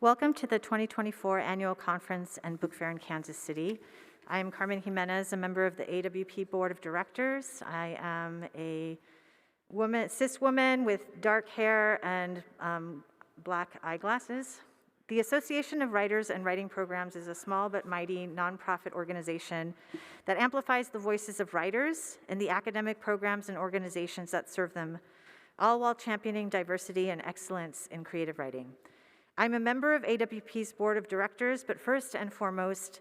Welcome to the 2024 Annual Conference and Book Fair in Kansas City. I am Carmen Jimenez, a member of the AWP Board of Directors. I am a cis woman with dark hair and black eyeglasses. The Association of Writers and Writing Programs is a small but mighty nonprofit organization that amplifies the voices of writers in the academic programs and organizations that serve them, all while championing diversity and excellence in creative writing. I'm a member of AWP's Board of Directors, but first and foremost,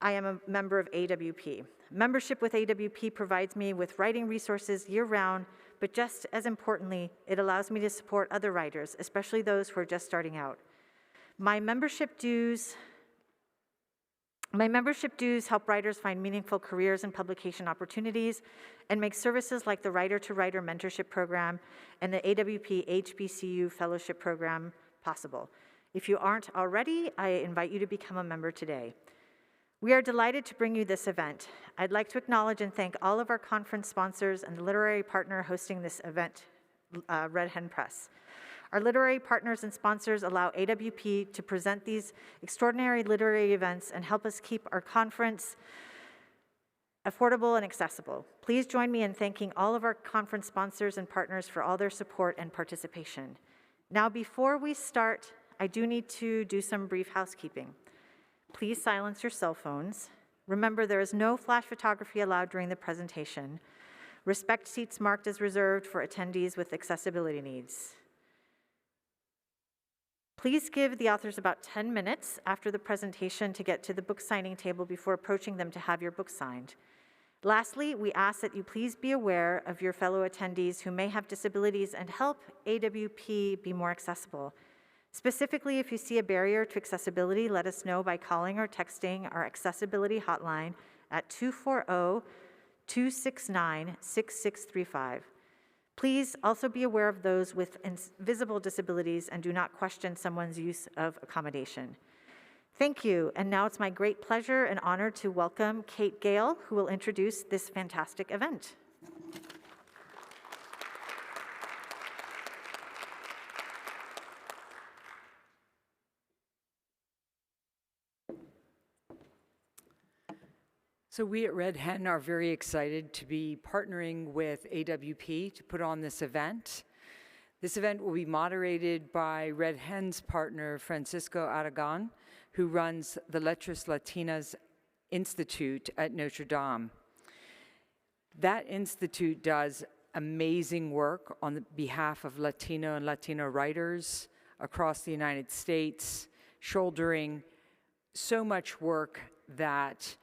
I am a member of AWP. Membership with AWP provides me with writing resources year-round, but just as importantly, it allows me to support other writers, especially those who are just starting out. My membership dues help writers find meaningful careers and publication opportunities and make services like the Writer-to-Writer Mentorship Program and the AWP HBCU Fellowship Program possible. If you aren't already, I invite you to become a member today. We are delighted to bring you this event. I'd like to acknowledge and thank all of our conference sponsors and the literary partner hosting this event, Red Hen Press. Our literary partners and sponsors allow AWP to present these extraordinary literary events and help us keep our conference affordable and accessible. Please join me in thanking all of our conference sponsors and partners for all their support and participation. Now, before we start, I do need to do some brief housekeeping. Please silence your cell phones. Remember, there is no flash photography allowed during the presentation. Respect seats marked as reserved for attendees with accessibility needs. Please give the authors about 10 minutes after the presentation to get to the book signing table before approaching them to have your book signed. Lastly, we ask that you please be aware of your fellow attendees who may have disabilities and help AWP be more accessible. Specifically, if you see a barrier to accessibility, let us know by calling or texting our accessibility hotline at 240-269-6635. Please also be aware of those with invisible disabilities and do not question someone's use of accommodation. Thank you, and now it's my great pleasure and honor to welcome Kate Gale, who will introduce this fantastic event. So we at Red Hen are very excited to be partnering with AWP to put on this event. This event will be moderated by Red Hen's partner, Francisco Aragón, who runs the Letras Latinas Institute at Notre Dame. That institute does amazing work on behalf of Latino and Latino writers across the United States, shouldering so much work that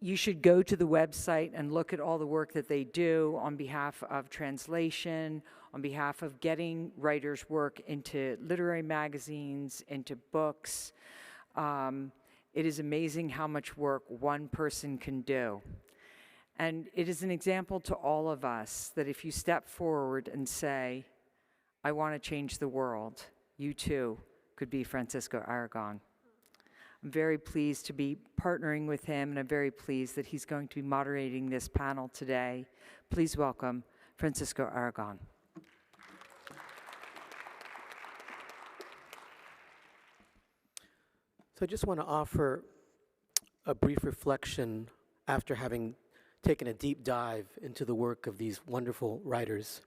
you should go to the website and look at all the work that they do on behalf of translation, on behalf of getting writers' work into literary magazines, into books. It is amazing how much work one person can do. And it is an example to all of us that if you step forward and say, I want to change the world, you too could be Francisco Aragón. I'm very pleased to be partnering with him, and I'm very pleased that he's going to be moderating this panel today. Please welcome Francisco Aragón. So I just want to offer a brief reflection after having taken a deep dive into the work of these wonderful writers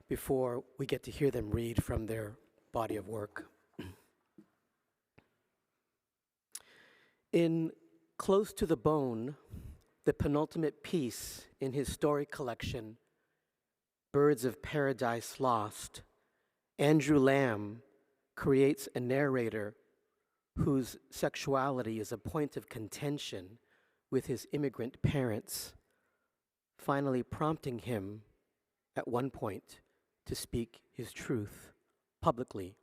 before we get to hear them read from their body of work. In Close to the Bone, the penultimate piece in his story collection, Birds of Paradise Lost, Andrew Lamb creates a narrator whose sexuality is a point of contention with his immigrant parents, finally prompting him at one point to speak his truth publicly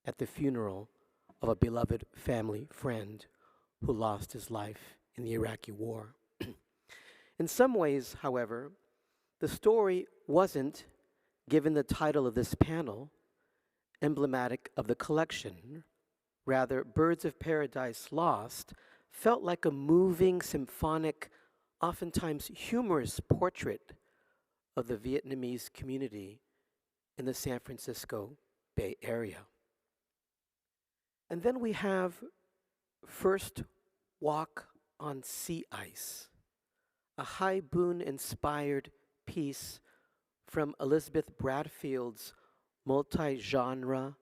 at the funeral of a beloved family friend who lost his life in the Iraqi war. In some ways, however, the story wasn't, given the title of this panel, emblematic of the collection. Rather, Birds of Paradise Lost felt like a moving, symphonic, oftentimes humorous portrait of the Vietnamese community in the San Francisco Bay Area. And then we have First Walk on Sea Ice, a High Boone-inspired piece from Elizabeth Bradfield's multi-genre,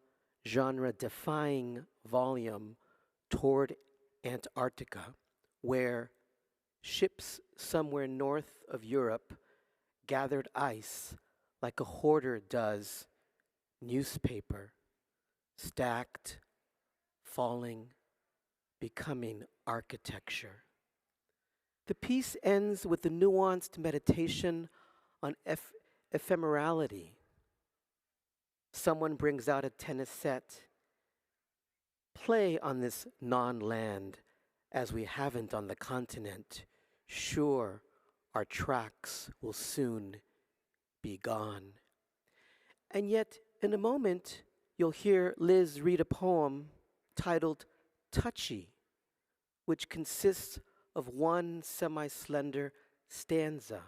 genre-defying volume Toward Antarctica, where ships somewhere north of Europe gathered ice like a hoarder does newspaper, stacked, falling, becoming architecture. The piece ends with a nuanced meditation on ephemerality. Someone brings out a tennis set. Play on this non-land as we haven't on the continent. Sure, our tracks will soon be gone. And yet, in a moment, you'll hear Liz read a poem titled Touchy, which consists of one semi-slender stanza,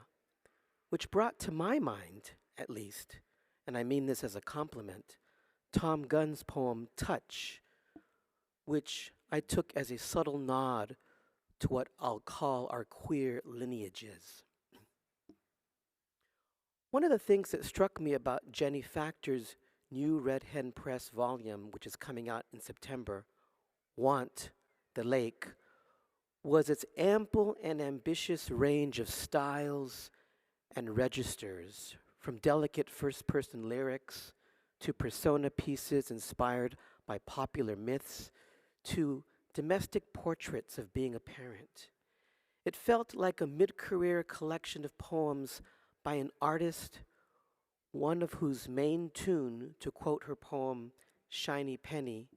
which brought to my mind, at least, and I mean this as a compliment, Tom Gunn's poem Touch, which I took as a subtle nod to what I'll call our queer lineages. One of the things that struck me about Jenny Factor's new Red Hen Press volume, which is coming out in September, Want the Lake, was its ample and ambitious range of styles and registers, from delicate first-person lyrics to persona pieces inspired by popular myths to domestic portraits of being a parent. It felt like a mid-career collection of poems by an artist, one of whose main tune, to quote her poem, Shiny Penny,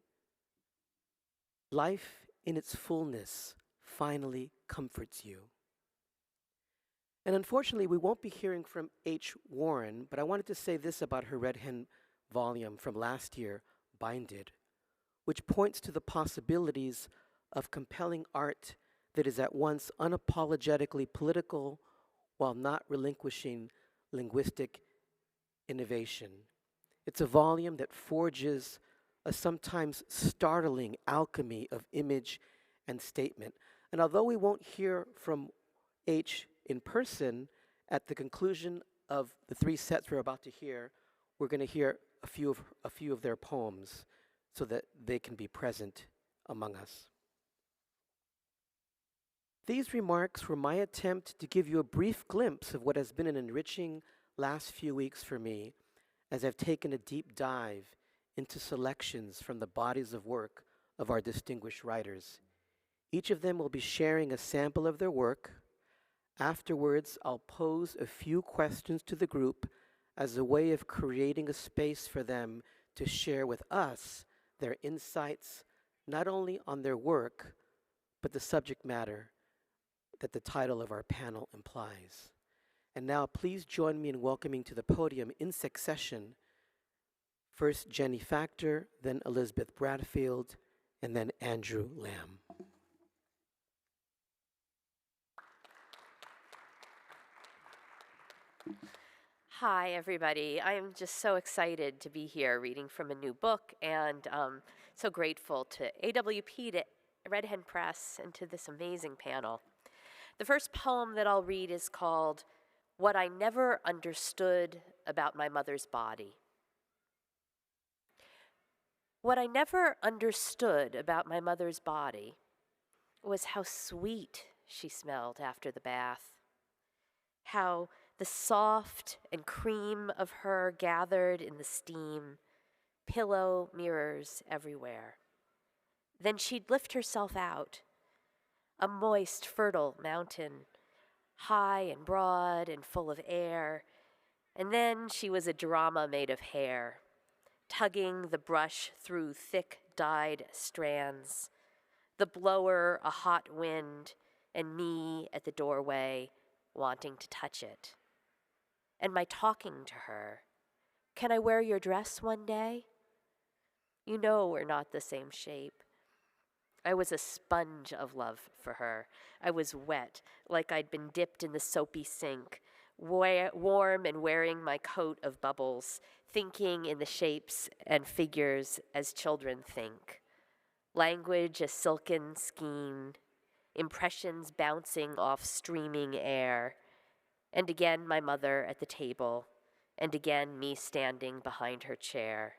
life in its fullness finally comforts you. And unfortunately, we won't be hearing from H. Warren, but I wanted to say this about her Red Hen volume from last year, Binded, which points to the possibilities of compelling art that is at once unapologetically political while not relinquishing linguistic innovation. It's a volume that forges a sometimes startling alchemy of image and statement. And although we won't hear from H in person, at the conclusion of the three sets we're about to hear, we're going to hear a few of their poems so that they can be present among us. These remarks were my attempt to give you a brief glimpse of what has been an enriching last few weeks for me as I've taken a deep dive into selections from the bodies of work of our distinguished writers. Each of them will be sharing a sample of their work. Afterwards, I'll pose a few questions to the group as a way of creating a space for them to share with us their insights, not only on their work, but the subject matter that the title of our panel implies. And now please join me in welcoming to the podium in succession, first Jenny Factor, then Elizabeth Bradfield, and then Andrew Lamb. Hi, everybody. I am just so excited to be here reading from a new book, and so grateful to AWP, to Red Hen Press, and to this amazing panel. The first poem that I'll read is called What I Never Understood About My Mother's Body. What I never understood about my mother's body was how sweet she smelled after the bath, how the soft and cream of her gathered in the steam, pillow mirrors everywhere. Then she'd lift herself out, a moist, fertile mountain, high and broad and full of air, and then she was a drama made of hair, tugging the brush through thick dyed strands, the blower a hot wind, and me at the doorway wanting to touch it. And my talking to her, "Can I wear your dress one day? You know we're not the same shape." I was a sponge of love for her. I was wet, like I'd been dipped in the soapy sink, warm and wearing my coat of bubbles, thinking in the shapes and figures as children think. language a silken skein, impressions bouncing off streaming air, and again my mother at the table, and again me standing behind her chair,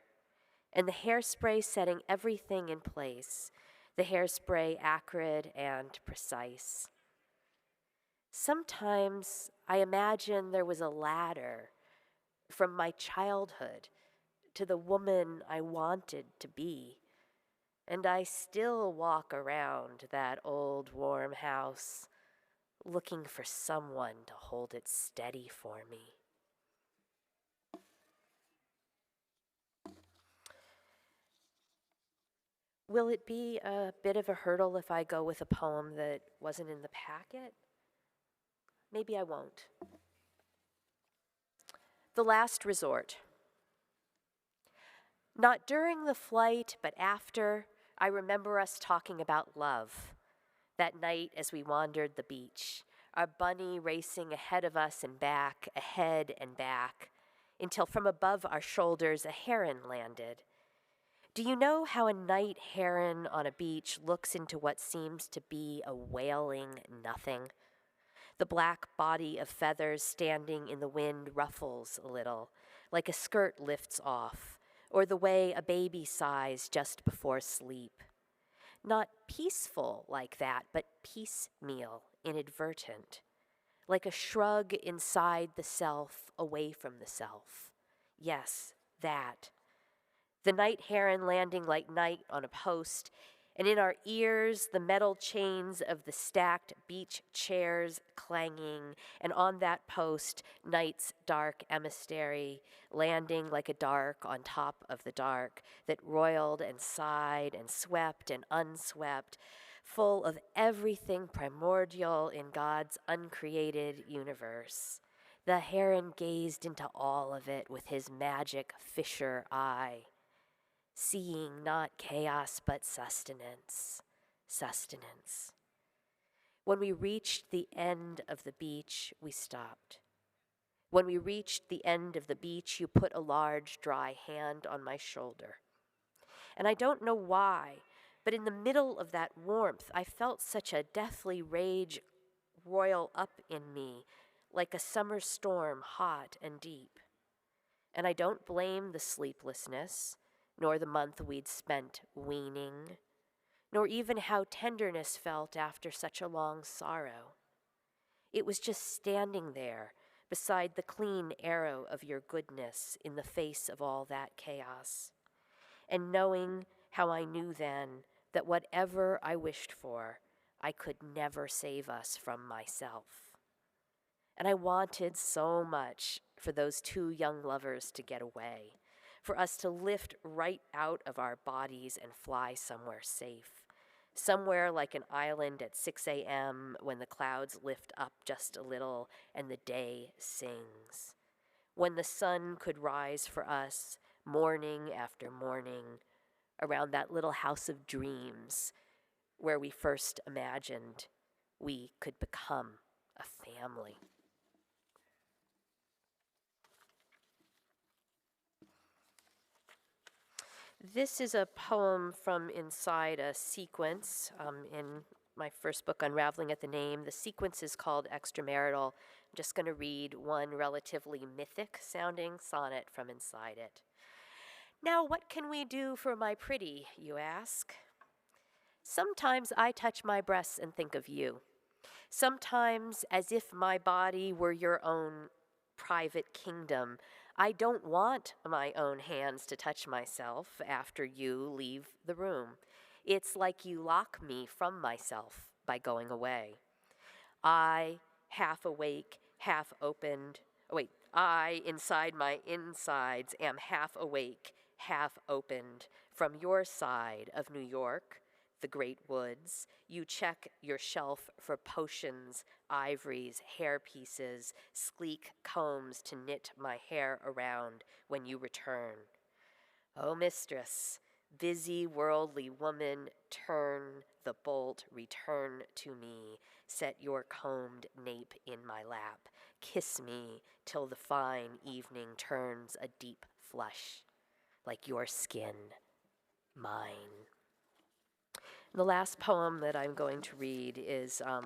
and the hairspray setting everything in place, the hairspray acrid and precise. Sometimes I imagine there was a ladder from my childhood to the woman I wanted to be, and I still walk around that old warm house looking for someone to hold it steady for me. Will it be a bit of a hurdle if I go with a poem that wasn't in the packet? Maybe I won't. The Last Resort. Not during the flight, but after, I remember us talking about love. That night as we wandered the beach, our bunny racing ahead of us and back, ahead and back, until from above our shoulders a heron landed. Do you know how a night heron on a beach looks into what seems to be a wailing nothing? The black body of feathers standing in the wind ruffles a little, like a skirt lifts off, or the way a baby sighs just before sleep. Not peaceful like that, but piecemeal, inadvertent, like a shrug inside the self, away from the self. Yes, that. The night heron landing like night on a post, and in our ears the metal chains of the stacked beach chairs clanging, and on that post night's dark emissary landing like a dark on top of the dark that roiled and sighed and swept and unswept, full of everything primordial in God's uncreated universe. The heron gazed into all of it with his magic fisher eye, seeing not chaos but sustenance. When we reached the end of the beach, we stopped. When we reached the end of the beach, you put a large, dry hand on my shoulder. And I don't know why, but in the middle of that warmth, I felt such a deathly rage roil up in me, like a summer storm, hot and deep. And I don't blame the sleeplessness, nor the month we'd spent weaning, nor even how tenderness felt after such a long sorrow. It was just standing there beside the clean arrow of your goodness in the face of all that chaos, and knowing how I knew then that whatever I wished for, I could never save us from myself. And I wanted so much for those two young lovers to get away, for us to lift right out of our bodies and fly somewhere safe, somewhere like an island at 6 a.m. when the clouds lift up just a little and the day sings, when the sun could rise for us morning after morning around that little house of dreams where we first imagined we could become a family. This is a poem from inside a sequence in my first book, Unraveling at the Name. The sequence is called Extramarital. I'm just going to read one relatively mythic-sounding sonnet from inside it. Now, what can we do for my pretty, you ask? Sometimes I touch my breasts and think of you. Sometimes, as if my body were your own private kingdom, I don't want my own hands to touch myself after you leave the room. It's like you lock me from myself by going away. I, half awake, half opened, I, inside my insides, am half awake, half opened. From your side of New York, the great woods, you check your shelf for potions, ivories, hair pieces, sleek combs to knit my hair around when you return. Oh, mistress, busy worldly woman, turn the bolt, return to me, set your combed nape in my lap, kiss me till the fine evening turns a deep flush, like your skin, mine. The last poem that I'm going to read is a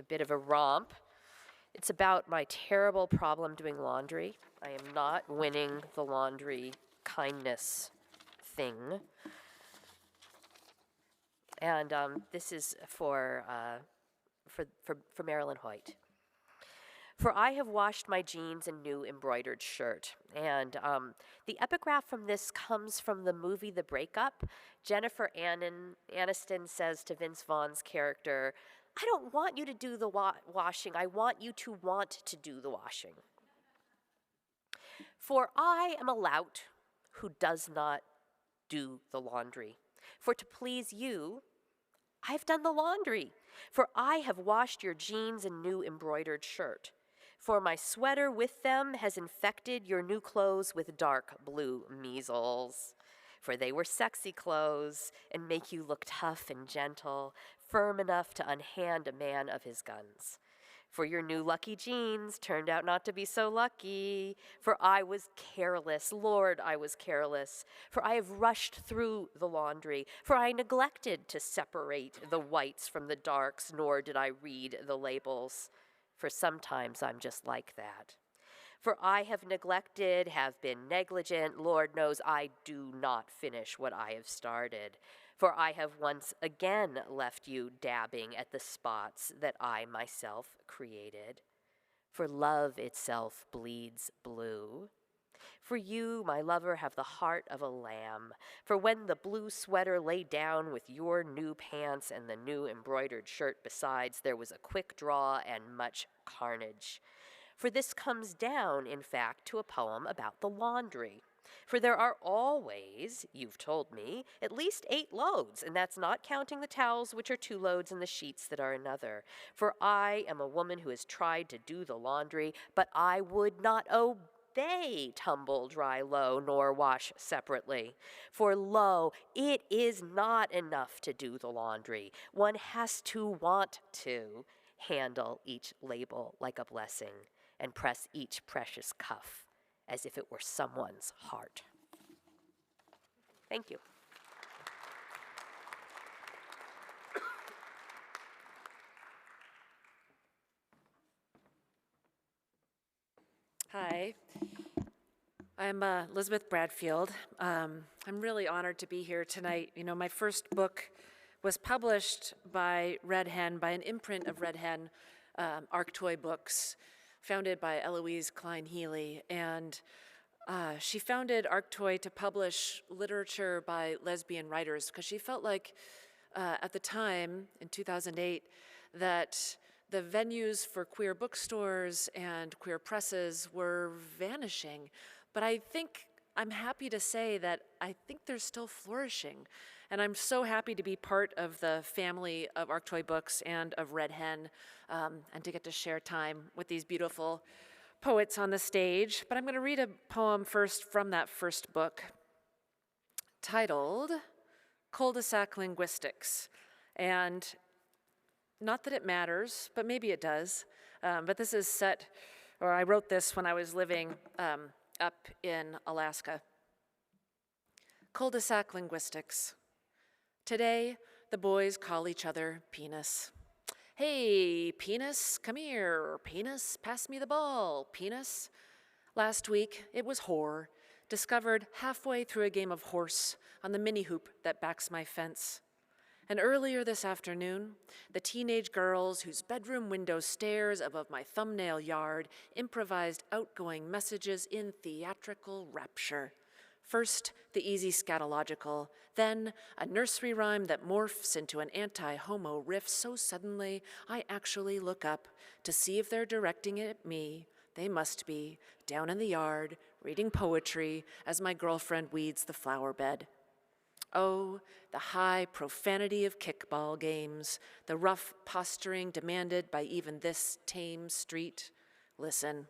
bit of a romp. It's about my terrible problem doing laundry. I am not winning the laundry kindness thing. And this is for Marilyn Hoyt. For I have washed my jeans and new embroidered shirt. And the epigraph from this comes from the movie The Breakup. Jennifer Aniston says to Vince Vaughn's character, I don't want you to do the washing. I want you to want to do the washing. For I am a lout who does not do the laundry. For to please you, I've done the laundry. For I have washed your jeans and new embroidered shirt. For my sweater with them has infected your new clothes with dark blue measles. For they were sexy clothes and make you look tough and gentle, firm enough to unhand a man of his guns. For your new lucky jeans turned out not to be so lucky. For I was careless, Lord, I was careless. For I have rushed through the laundry. For I neglected to separate the whites from the darks, nor did I read the labels. For sometimes I'm just like that. For I have neglected, have been negligent. Lord knows I do not finish what I have started. For I have once again left you dabbing at the spots that I myself created. For love itself bleeds blue. For you, my lover, have the heart of a lamb. For when the blue sweater lay down with your new pants and the new embroidered shirt besides, there was a quick draw and much carnage. For this comes down, in fact, to a poem about the laundry. For there are always, you've told me, at least 8 loads, and that's not counting the towels, which are 2 loads, and the sheets that are another. For I am a woman who has tried to do the laundry, but I would not obey tumble, dry, low, nor wash separately. For lo, it is not enough to do the laundry. One has to want to handle each label like a blessing and press each precious cuff as if it were someone's heart. Thank you. Hi, I'm Elizabeth Bradfield. I'm really honored to be here tonight. You know, my first book was published by Red Hen, by an imprint of Red Hen, Arctoy Books, founded by Eloise Klein-Healy. And she founded Arctoy to publish literature by lesbian writers because she felt like at the time, in 2008, that the venues for queer bookstores and queer presses were vanishing. But I'm happy to say that I think they're still flourishing. And I'm so happy to be part of the family of Arctoy Books and of Red Hen, and to get to share time with these beautiful poets on the stage. But I'm going to read a poem first from that first book, titled Cul-de-sac Linguistics. And not that it matters, but maybe it does. But this is set, or I wrote this when I was living up in Alaska. Cul-de-sac linguistics. Today, the boys call each other penis. Hey, penis, come here. Penis, pass me the ball. Penis. Last week, it was whore, discovered halfway through a game of horse on the mini hoop that backs my fence. And earlier this afternoon, the teenage girls whose bedroom window stares above my thumbnail yard improvised outgoing messages in theatrical rapture. First, the easy scatological, then a nursery rhyme that morphs into an anti-homo riff so suddenly I actually look up to see if they're directing it at me. They must be, down in the yard, reading poetry as my girlfriend weeds the flower bed. Oh, the high profanity of kickball games, the rough posturing demanded by even this tame street. Listen,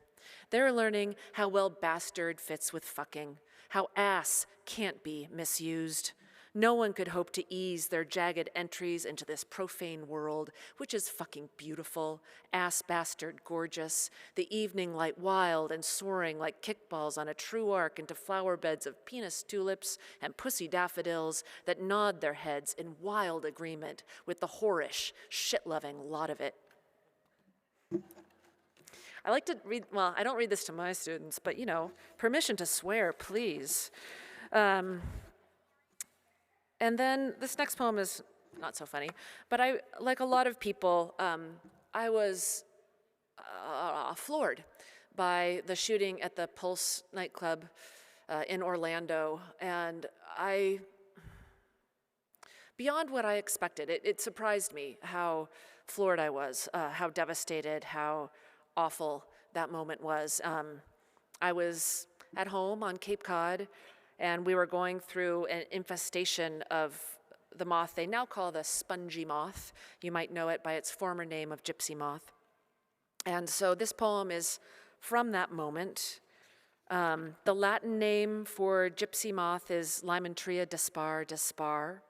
they're learning how well bastard fits with fucking, how ass can't be misused. No one could hope to ease their jagged entries into this profane world, which is fucking beautiful, ass bastard gorgeous, the evening light wild and soaring like kickballs on a true arc into flower beds of penis tulips and pussy daffodils that nod their heads in wild agreement with the whorish, shit-loving lot of it. I like to read, well, I don't read this to my students, but you know, permission to swear, please. And then this next poem is not so funny, but I, like a lot of people, I was floored by the shooting at the Pulse nightclub in Orlando, and beyond what I expected, it surprised me how floored I was, how devastated, how awful that moment was. I was at home on Cape Cod, and we were going through an infestation of the moth they now call the spongy moth. You might know it by its former name of gypsy moth. And so this poem is from that moment. The Latin name for gypsy moth is Lymantria dispar.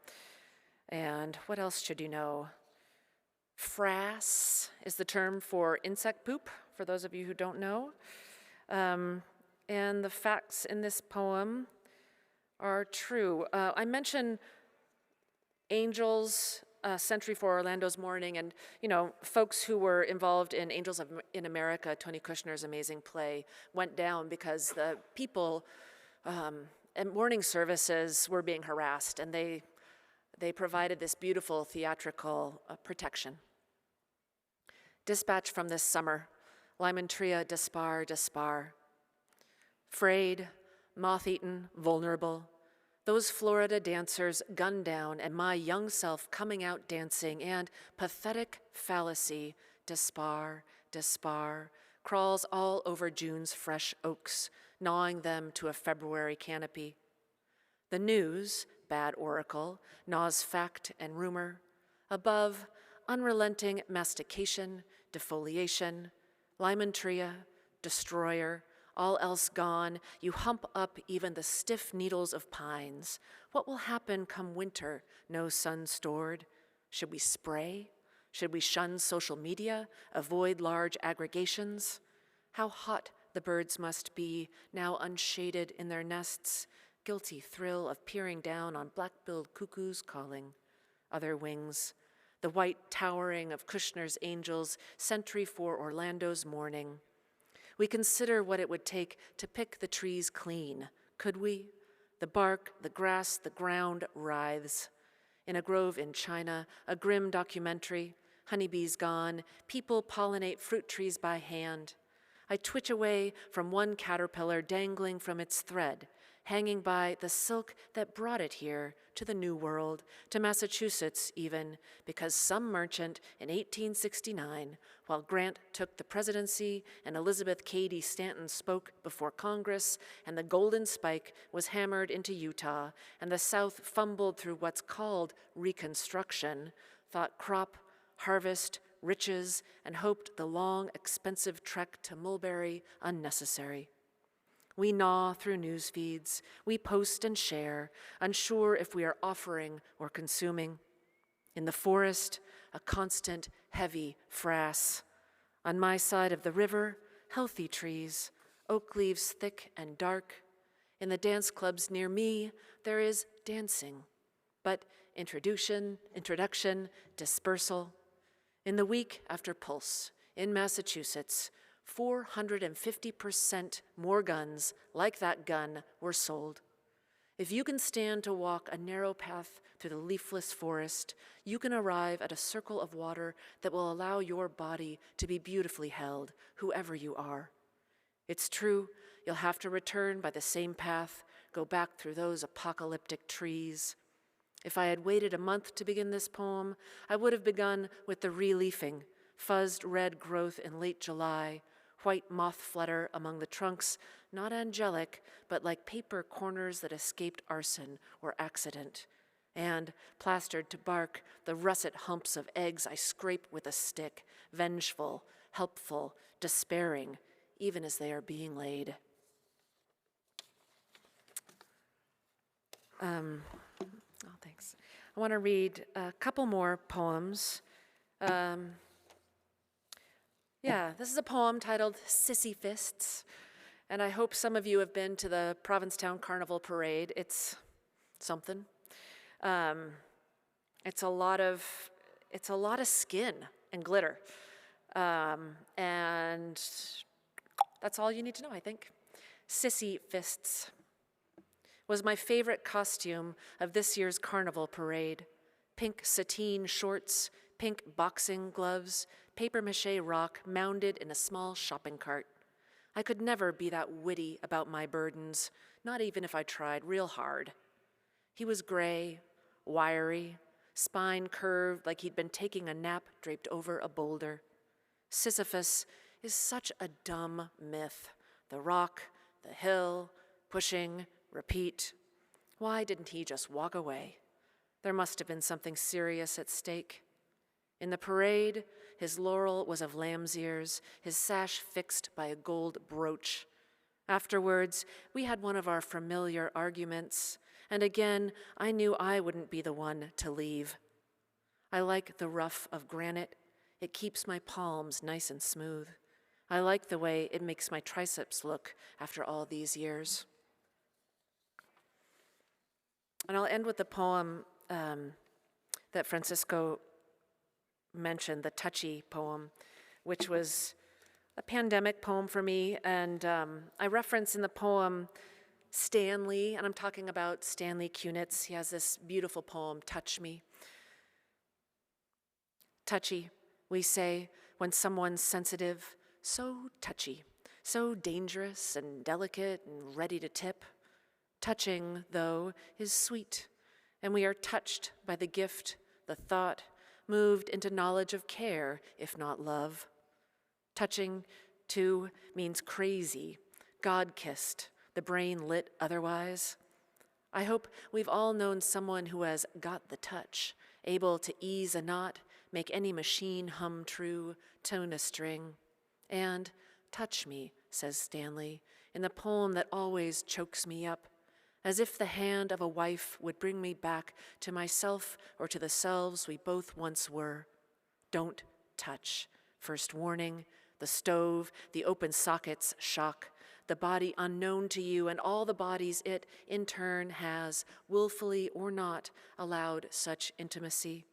And what else should you know? Frass is the term for insect poop, for those of you who don't know. And the facts in this poem are true. I mentioned Angels, Century for Orlando's Morning, and you know, folks who were involved in Angels in America, Tony Kushner's amazing play, went down because the people at morning services were being harassed, and they provided this beautiful theatrical protection. Dispatch from this summer, Lymantria dispar. Frayed, moth-eaten, vulnerable, those Florida dancers gunned down, and my young self coming out dancing, and pathetic fallacy, dispar, crawls all over June's fresh oaks, gnawing them to a February canopy. The news, bad oracle, gnaws fact and rumor. Above, unrelenting mastication, defoliation, Lymantria, destroyer, all else gone, you hump up even the stiff needles of pines. What will happen come winter, no sun stored? Should we spray? Should we shun social media, avoid large aggregations? How hot the birds must be, now unshaded in their nests, guilty thrill of peering down on black-billed cuckoos calling. Other wings, the white towering of Kushner's Angels, Century for Orlando's Morning. We consider what it would take to pick the trees clean. Could we? The bark, the grass, the ground writhes. In a grove in China, a grim documentary, honeybees gone, people pollinate fruit trees by hand. I twitch away from one caterpillar dangling from its thread, hanging by the silk that brought it here to the New World, to Massachusetts even, because some merchant in 1869, while Grant took the presidency and Elizabeth Cady Stanton spoke before Congress, and the golden spike was hammered into Utah, and the South fumbled through what's called Reconstruction, thought crop, harvest, riches, and hoped the long, expensive trek to Mulberry unnecessary. We gnaw through news feeds, we post and share, unsure if we are offering or consuming. In the forest, a constant, heavy frass. On my side of the river, healthy trees, oak leaves thick and dark. In the dance clubs near me, there is dancing, but introduction, dispersal. In the week after Pulse, in Massachusetts, 450% more guns like that gun were sold. If you can stand to walk a narrow path through the leafless forest, you can arrive at a circle of water that will allow your body to be beautifully held, whoever you are. It's true, you'll have to return by the same path, go back through those apocalyptic trees. If I had waited a month to begin this poem, I would have begun with the re-leafing, fuzzed red growth in late July, white moth flutter among the trunks, not angelic, but like paper corners that escaped arson or accident. And, plastered to bark, the russet humps of eggs I scrape with a stick, vengeful, helpful, despairing, even as they are being laid. Oh, thanks. I want to read a couple more poems. This is a poem titled Sissy Fists, and I hope some of you have been to the Provincetown Carnival Parade. It's something. It's a lot of skin and glitter, and that's all you need to know, I think. Sissy Fists was my favorite costume of this year's carnival parade. Pink sateen shorts, pink boxing gloves, papier-mâché rock mounded in a small shopping cart. I could never be that witty about my burdens, not even if I tried real hard. He was gray, wiry, spine curved like he'd been taking a nap draped over a boulder. Sisyphus is such a dumb myth. The rock, the hill, pushing, repeat. Why didn't he just walk away? There must have been something serious at stake. In the parade, his laurel was of lamb's ears, his sash fixed by a gold brooch. Afterwards, we had one of our familiar arguments, and again, I knew I wouldn't be the one to leave. I like the rough of granite. It keeps my palms nice and smooth. I like the way it makes my triceps look after all these years. And I'll end with the poem that Francisco mentioned, the touchy poem, which was a pandemic poem for me. And I reference in the poem Stanley, and I'm talking about Stanley Kunitz. He has this beautiful poem, Touch Me. Touchy, we say, when someone's sensitive, so touchy, so dangerous and delicate and ready to tip. Touching, though, is sweet, and we are touched by the gift, the thought, moved into knowledge of care, if not love. Touching, too, means crazy, God-kissed, the brain lit otherwise. I hope we've all known someone who has got the touch, able to ease a knot, make any machine hum true, tone a string. And touch me, says Stanley, in the poem that always chokes me up, as if the hand of a wife would bring me back to myself or to the selves we both once were. Don't touch. First warning, the stove, the open sockets shock, the body unknown to you and all the bodies it, in turn, has, willfully or not, allowed such intimacy.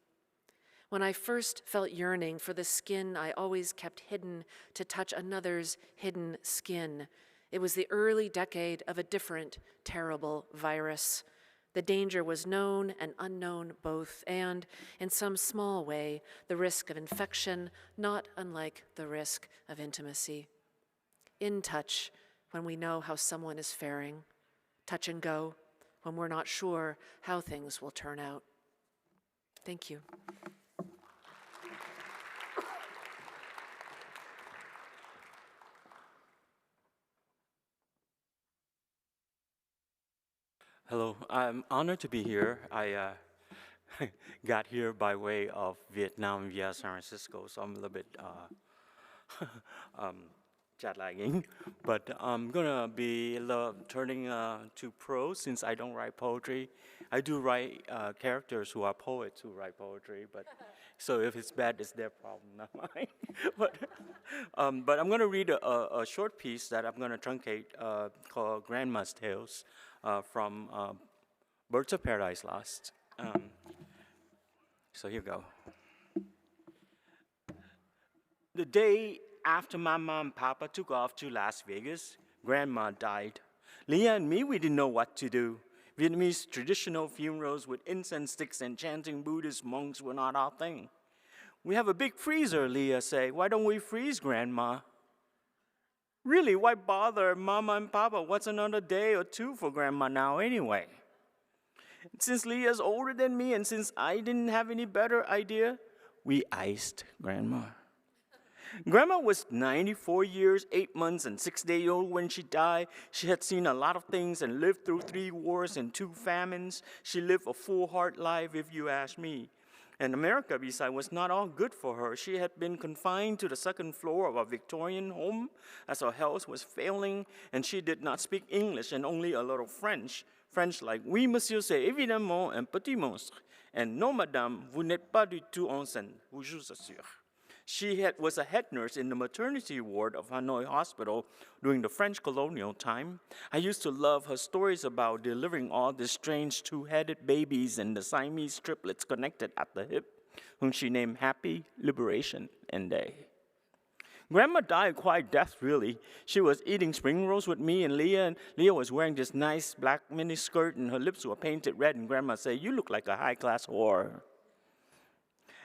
When I first felt yearning for the skin I always kept hidden to touch another's hidden skin, it was the early decade of a different, terrible virus. The danger was known and unknown both, and, in some small way, the risk of infection not unlike the risk of intimacy. In touch, when we know how someone is faring. Touch and go, when we're not sure how things will turn out. Thank you. Hello, I'm honored to be here. I got here by way of Vietnam via San Francisco, so I'm a little bit jet lagging. But I'm gonna be turning to prose since I don't write poetry. I do write characters who are poets who write poetry, but so if it's bad, it's their problem, not mine. But I'm gonna read a short piece that I'm gonna truncate called Grandma's Tales. From Birds of Paradise Lost. So here we go. The day after my mom and papa took off to Las Vegas, Grandma died. Leah and me, we didn't know what to do. Vietnamese traditional funerals with incense sticks and chanting Buddhist monks were not our thing. We have a big freezer, Leah said. Why don't we freeze, Grandma? Really, why bother Mama and Papa? What's another day or two for Grandma now anyway? Since Leah's older than me and since I didn't have any better idea, we iced Grandma. Grandma was 94 years, 8 months, and 6 days old when she died. She had seen a lot of things and lived through 3 wars and 2 famines. She lived a full, hard life, if you ask me. And America, besides, was not all good for her. She had been confined to the second floor of a Victorian home as her health was failing, and she did not speak English and only a little French. French like, oui, monsieur, c'est évidemment un petit monstre. And no, madame, vous n'êtes pas du tout enceinte, je vous assure. She was a head nurse in the maternity ward of Hanoi Hospital during the French colonial time. I used to love her stories about delivering all these strange two-headed babies and the Siamese triplets connected at the hip, whom she named Happy, Liberation, and Day. Grandma died quite death, really. She was eating spring rolls with me and Leah was wearing this nice black mini skirt, and her lips were painted red, and Grandma said, "You look like a high-class whore."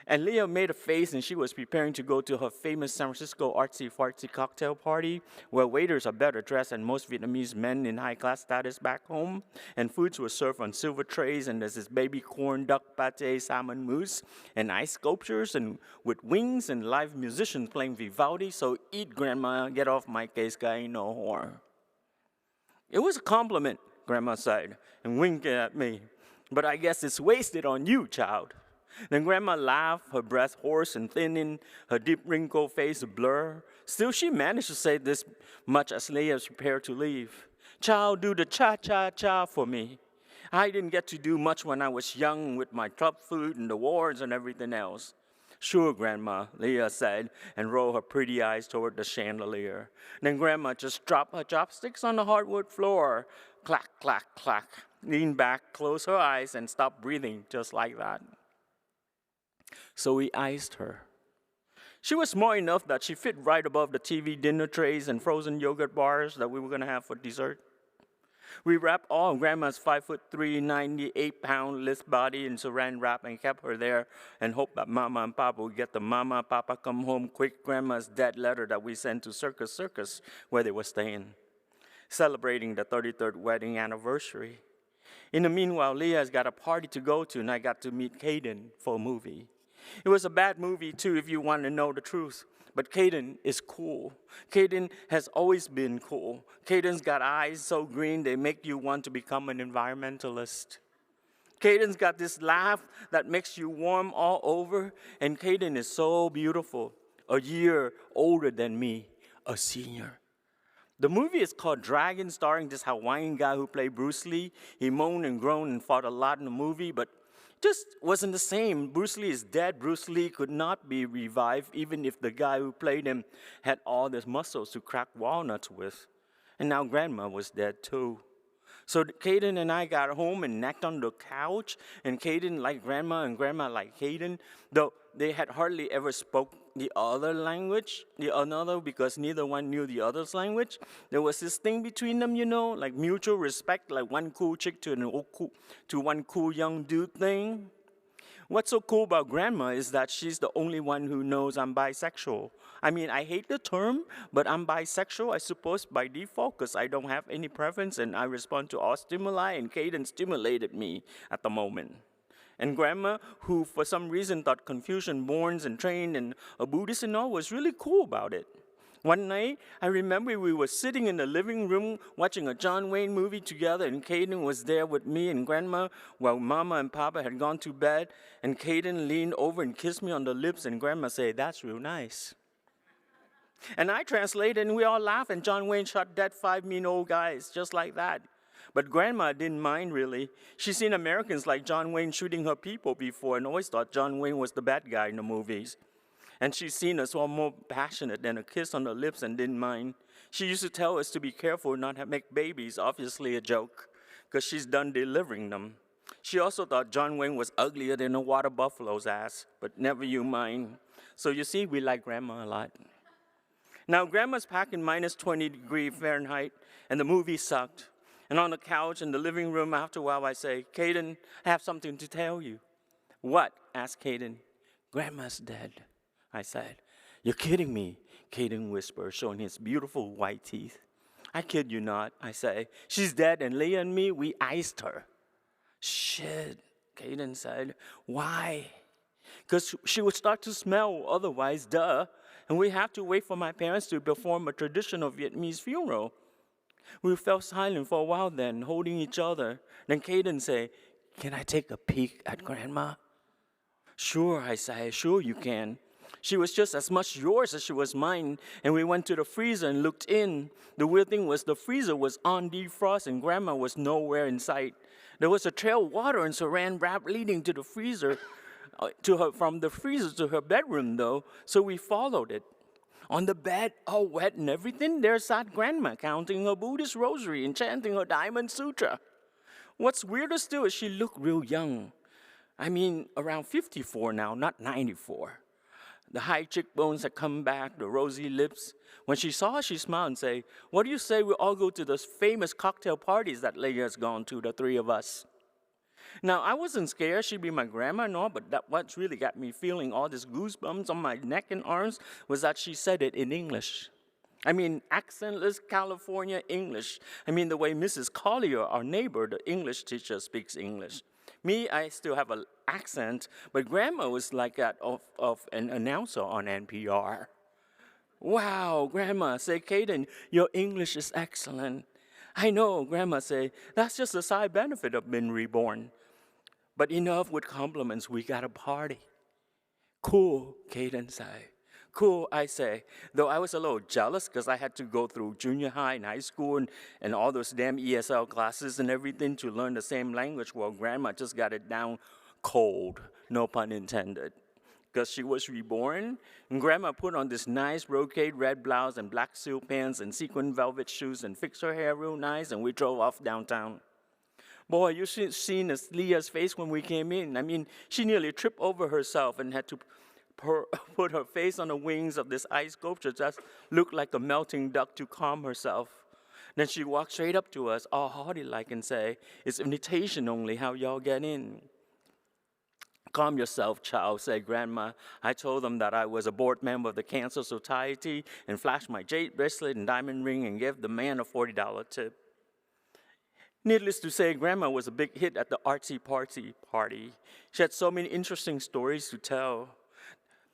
And Leah made a face, and she was preparing to go to her famous San Francisco artsy-fartsy cocktail party, where waiters are better dressed than most Vietnamese men in high-class status back home, and foods were served on silver trays, and there's this baby corn, duck pate, salmon mousse, and ice sculptures, and with wings and live musicians playing Vivaldi, so eat, Grandma, get off my case, guy, ain't no whore. It was a compliment, Grandma said, and winked at me, but I guess it's wasted on you, child. Then Grandma laughed, her breath hoarse and thinning, her deep wrinkled face a blur. Still, she managed to say this much as Leah was prepared to leave. "Child, do the cha-cha-cha for me. I didn't get to do much when I was young with my club food and the wars and everything else." "Sure, Grandma," Leah said, and rolled her pretty eyes toward the chandelier. Then Grandma just dropped her chopsticks on the hardwood floor. Clack, clack, clack. Leaned back, closed her eyes, and stopped breathing just like that. So we iced her. She was small enough that she fit right above the TV dinner trays and frozen yogurt bars that we were gonna have for dessert. We wrapped all of Grandma's 5'3", 98-pound lithe body in saran wrap and kept her there and hoped that Mama and Papa would get the "Mama, Papa, come home quick" Grandma's dead letter that we sent to Circus, where they were staying, celebrating the 33rd wedding anniversary. In the meanwhile, Leah's got a party to go to, and I got to meet Caden for a movie. It was a bad movie, too, if you want to know the truth. But Caden is cool. Caden has always been cool. Caden's got eyes so green they make you want to become an environmentalist. Caden's got this laugh that makes you warm all over. And Caden is so beautiful, a year older than me, a senior. The movie is called Dragon, starring this Hawaiian guy who played Bruce Lee. He moaned and groaned and fought a lot in the movie, but just wasn't the same. Bruce Lee is dead. Bruce Lee could not be revived, even if the guy who played him had all the muscles to crack walnuts with. And now Grandma was dead too. So Caden and I got home and napped on the couch, and Caden liked Grandma and Grandma liked Caden, though they had hardly ever spoke the other language, because neither one knew the other's language. There was this thing between them, like mutual respect, like one cool chick to one cool young dude thing. What's so cool about Grandma is that she's the only one who knows I'm bisexual. I mean, I hate the term, but I'm bisexual, I suppose, by default, because I don't have any preference and I respond to all stimuli, and Caden stimulated me at the moment. And Grandma, who for some reason thought Confucian borns and trained and a Buddhist and all, was really cool about it. One night, I remember we were sitting in the living room watching a John Wayne movie together, and Caden was there with me and Grandma while Mama and Papa had gone to bed, and Caden leaned over and kissed me on the lips, and Grandma said, "That's real nice." And I translated, and we all laughed, and John Wayne shot dead 5 mean old guys, just like that. But Grandma didn't mind, really. She's seen Americans like John Wayne shooting her people before and always thought John Wayne was the bad guy in the movies. And she's seen us all more passionate than a kiss on the lips and didn't mind. She used to tell us to be careful not to make babies, obviously a joke, because she's done delivering them. She also thought John Wayne was uglier than a water buffalo's ass, but never you mind. So you see, we like Grandma a lot. Now, Grandma's packed in minus 20 Fahrenheit, and the movie sucked. And on the couch in the living room, after a while, I say, "Caden, I have something to tell you." "What?" asked Caden. "Grandma's dead," I said. "You're kidding me," Caden whispered, showing his beautiful white teeth. "I kid you not," I say. "She's dead, and Leah and me, we iced her." "Shit," Caden said. "Why?" "Because she would start to smell otherwise, duh. And we have to wait for my parents to perform a traditional Vietnamese funeral." We fell silent for a while then, holding each other. Then Caden said, "Can I take a peek at Grandma?" Sure, I say, sure you can. She was just as much yours as she was mine, and we went to the freezer and looked in. The weird thing was the freezer was on defrost and Grandma was nowhere in sight. There was a trail of water and saran wrap leading to the freezer, from the freezer to her bedroom though, so we followed it. On the bed, all wet and everything, there sat Grandma counting her Buddhist rosary and chanting her Diamond Sutra. What's weirder still is she looked real young. I mean, around 54 now, not 94. The high cheekbones had come back, the rosy lips. When she saw us, she smiled and said, "What do you say we all go to those famous cocktail parties that lady has gone to, the three of us?" Now, I wasn't scared she'd be my grandma and all, but what really got me feeling all these goosebumps on my neck and arms was that she said it in English. I mean, accentless California English. I mean, the way Mrs. Collier, our neighbor, the English teacher, speaks English. Me, I still have an accent, but Grandma was like that of an announcer on NPR. "Wow, Grandma," said Caden, "your English is excellent." "I know," Grandma said, "that's just a side benefit of being reborn. But enough with compliments, we got a party." "Cool," Caden said. "Cool," I say, though I was a little jealous because I had to go through junior high and high school and all those damn ESL classes and everything to learn the same language while Grandma just got it down cold, no pun intended. Because she was reborn, and Grandma put on this nice brocade red blouse and black silk pants and sequin velvet shoes and fixed her hair real nice, and we drove off downtown. Boy, you should have seen Leah's face when we came in. I mean, she nearly tripped over herself and had to put her face on the wings of this ice sculpture, just looked like a melting duck to calm herself. Then she walked straight up to us, all haughty-like, and say, "It's invitation only, how y'all get in?" "Calm yourself, child," said Grandma. I told them that I was a board member of the Cancer Society and flashed my jade bracelet and diamond ring and gave the man a $40 tip. Needless to say, Grandma was a big hit at the artsy party. She had so many interesting stories to tell.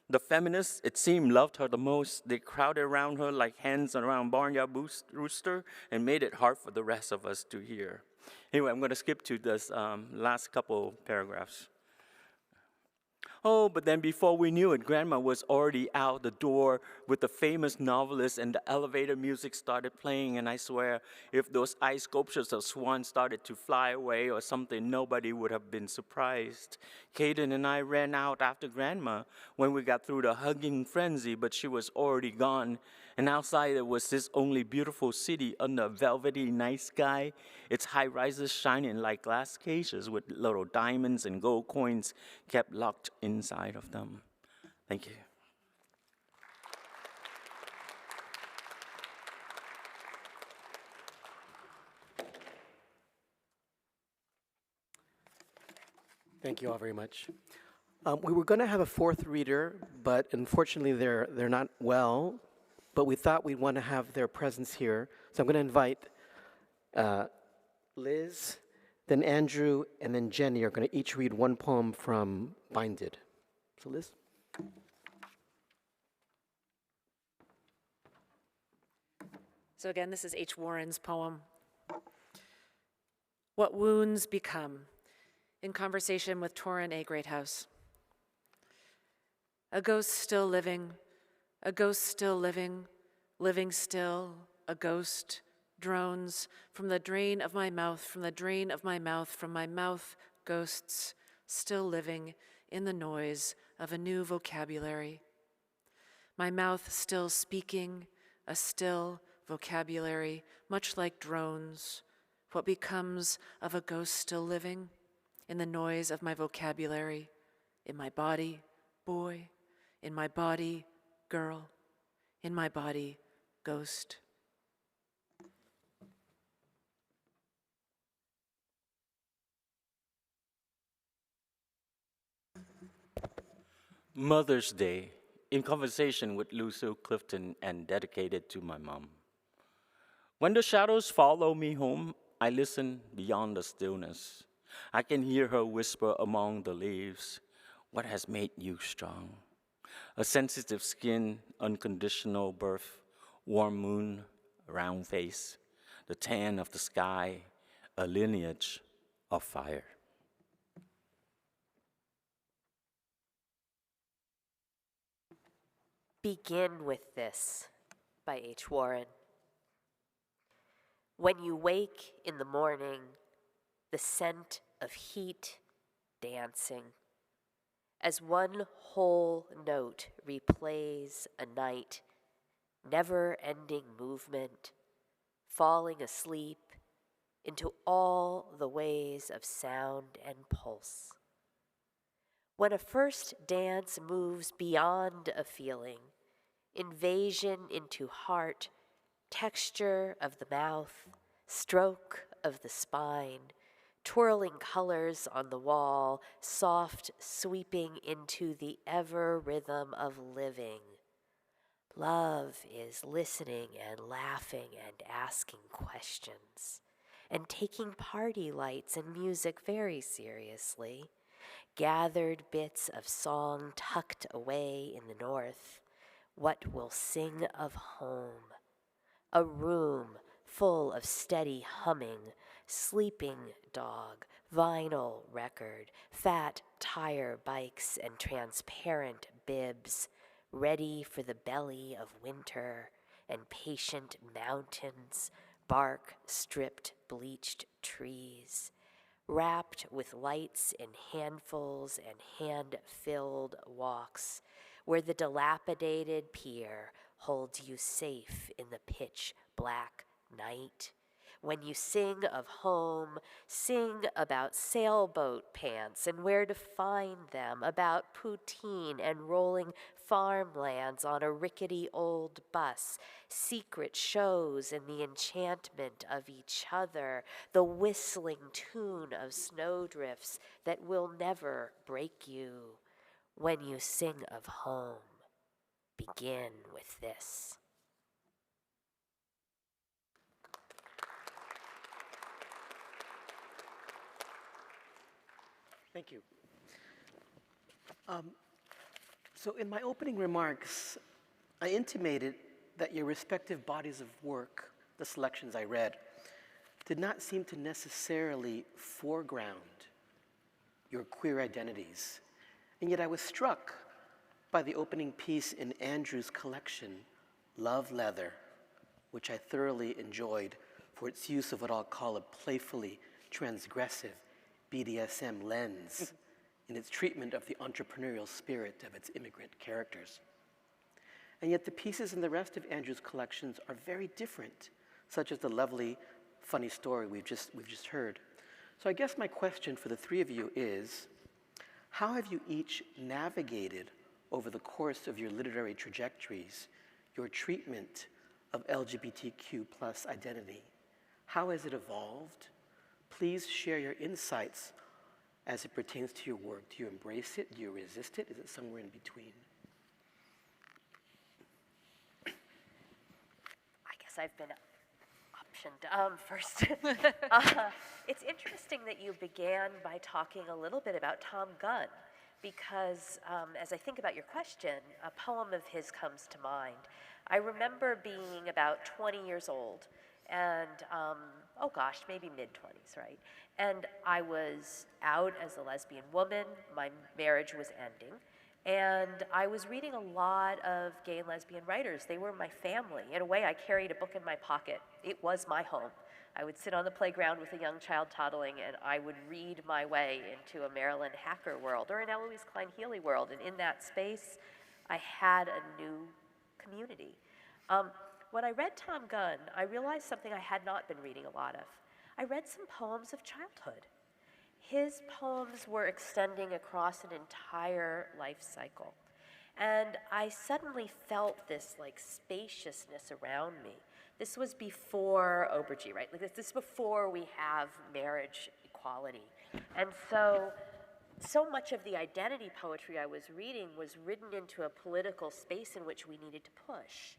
The feminists, it seemed, loved her the most. They crowded around her like hens around barnyard rooster and made it hard for the rest of us to hear. Anyway, I'm going to skip to this last couple paragraphs. Oh, but then before we knew it, Grandma was already out the door with the famous novelist, and the elevator music started playing, and I swear, if those ice sculptures of swans started to fly away or something, nobody would have been surprised. Caden and I ran out after Grandma when we got through the hugging frenzy, but she was already gone, and outside there was this only beautiful city under a velvety night sky, its high-rises shining like glass cages with little diamonds and gold coins kept locked inside of them. Thank you. Thank you all very much. We were going to have a fourth reader, but unfortunately they're not well. But we thought we'd want to have their presence here, so I'm going to invite Liz, then Andrew, and then Jenny are going to each read one poem from Binded. So Liz. So again, this is H. Warren's poem. What Wounds Become, in conversation with Torrin A. Greathouse. A ghost still living, a ghost still living, living still, a ghost, drones from the drain of my mouth, from the drain of my mouth, from my mouth, ghosts, still living in the noise of a new vocabulary. My mouth still speaking, a still vocabulary, much like drones. What becomes of a ghost still living in the noise of my vocabulary, in my body, boy, in my body, girl, in my body, ghost. Mother's Day, in conversation with Lucille Clifton and dedicated to my mom. When the shadows follow me home, I listen beyond the stillness. I can hear her whisper among the leaves, "What has made you strong?" A sensitive skin, unconditional birth, warm moon, round face, the tan of the sky, a lineage of fire. Begin with This by H. Warren. When you wake in the morning, the scent of heat dancing, as one whole note replays a night, never-ending movement, falling asleep into all the ways of sound and pulse. When a first dance moves beyond a feeling, invasion into heart, texture of the mouth, stroke of the spine, twirling colors on the wall, soft sweeping into the ever rhythm of living. Love is listening and laughing and asking questions, and taking party lights and music very seriously, gathered bits of song tucked away in the north, what will sing of home, a room full of steady humming, sleeping dog, vinyl record, fat tire bikes and transparent bibs, ready for the belly of winter and patient mountains, bark-stripped bleached trees, wrapped with lights in handfuls and hand-filled walks, where the dilapidated pier holds you safe in the pitch-black night. When you sing of home, sing about sailboat pants and where to find them, about poutine and rolling farmlands on a rickety old bus, secret shows and the enchantment of each other, the whistling tune of snowdrifts that will never break you. When you sing of home, begin with this. Thank you. So in my opening remarks, I intimated that your respective bodies of work, the selections I read, did not seem to necessarily foreground your queer identities. And yet I was struck by the opening piece in Andrew's collection, Love Leather, which I thoroughly enjoyed for its use of what I'll call a playfully transgressive BDSM lens in its treatment of the entrepreneurial spirit of its immigrant characters. And yet the pieces in the rest of Andrew's collections are very different, such as the lovely, funny story we've just heard. So I guess my question for the three of you is, how have you each navigated over the course of your literary trajectories your treatment of LGBTQ+ identity? How has it evolved? Please share your insights as it pertains to your work. Do you embrace it? Do you resist it? Is it somewhere in between? I guess I've been optioned first. It's interesting that you began by talking a little bit about Tom Gunn, because as I think about your question, a poem of his comes to mind. I remember being about 20 years old, and oh gosh, maybe mid-20s, right? And I was out as a lesbian woman, my marriage was ending, and I was reading a lot of gay and lesbian writers. They were my family. In a way, I carried a book in my pocket. It was my home. I would sit on the playground with a young child toddling, and I would read my way into a Marilyn Hacker world or an Eloise Klein Healy world, and in that space, I had a new community. When I read Tom Gunn, I realized something I had not been reading a lot of. I read some poems of childhood. His poems were extending across an entire life cycle. And I suddenly felt this like spaciousness around me. This was before Aubergy, right? Like this is before we have marriage equality. And so much of the identity poetry I was reading was written into a political space in which we needed to push.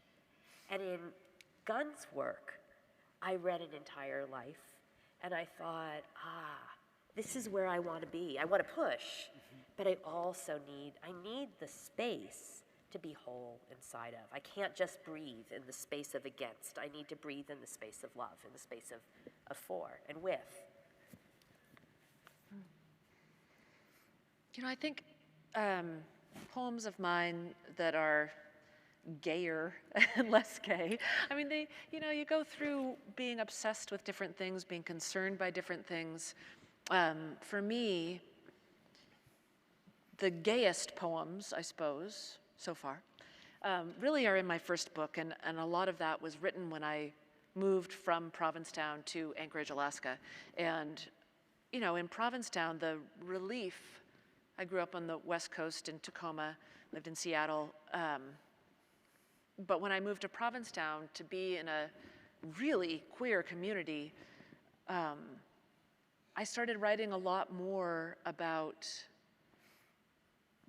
And in Gunn's work, I read an entire life, and I thought, this is where I want to be. I want to push, but I also need the space to be whole inside of. I can't just breathe in the space of against. I need to breathe in the space of love, in the space of for and with. You know, I think poems of mine that are gayer and less gay. I mean, you go through being obsessed with different things, being concerned by different things. For me, the gayest poems, I suppose, so far, really are in my first book, and a lot of that was written when I moved from Provincetown to Anchorage, Alaska. And, in Provincetown, the relief, I grew up on the West Coast in Tacoma, lived in Seattle, but when I moved to Provincetown to be in a really queer community, I started writing a lot more about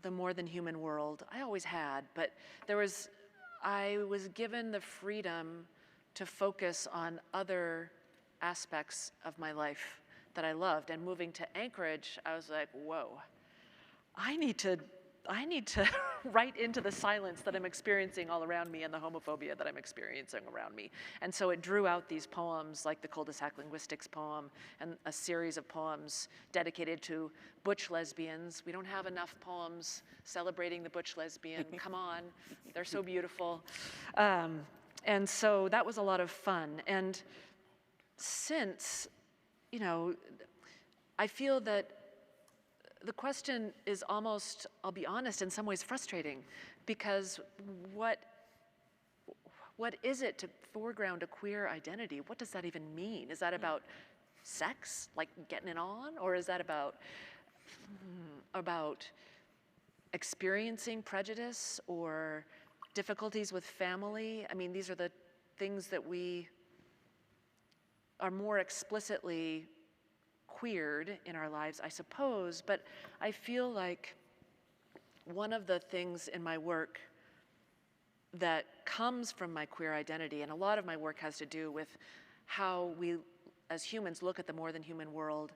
the more than human world. I always had, but I was given the freedom to focus on other aspects of my life that I loved. And moving to Anchorage, I was like, whoa, I need to write into the silence that I'm experiencing all around me and the homophobia that I'm experiencing around me. And so it drew out these poems like the cul-de-sac linguistics poem and a series of poems dedicated to butch lesbians. We don't have enough poems celebrating the butch lesbian. Come on, they're so beautiful. And so that was a lot of fun. And since, I feel that the question is almost, I'll be honest, in some ways frustrating, because what is it to foreground a queer identity? What does that even mean? Is that about sex, like getting it on? Or is that about experiencing prejudice or difficulties with family? I mean, these are the things that we are more explicitly queered in our lives, I suppose, but I feel like one of the things in my work that comes from my queer identity, and a lot of my work has to do with how we as humans look at the more than human world,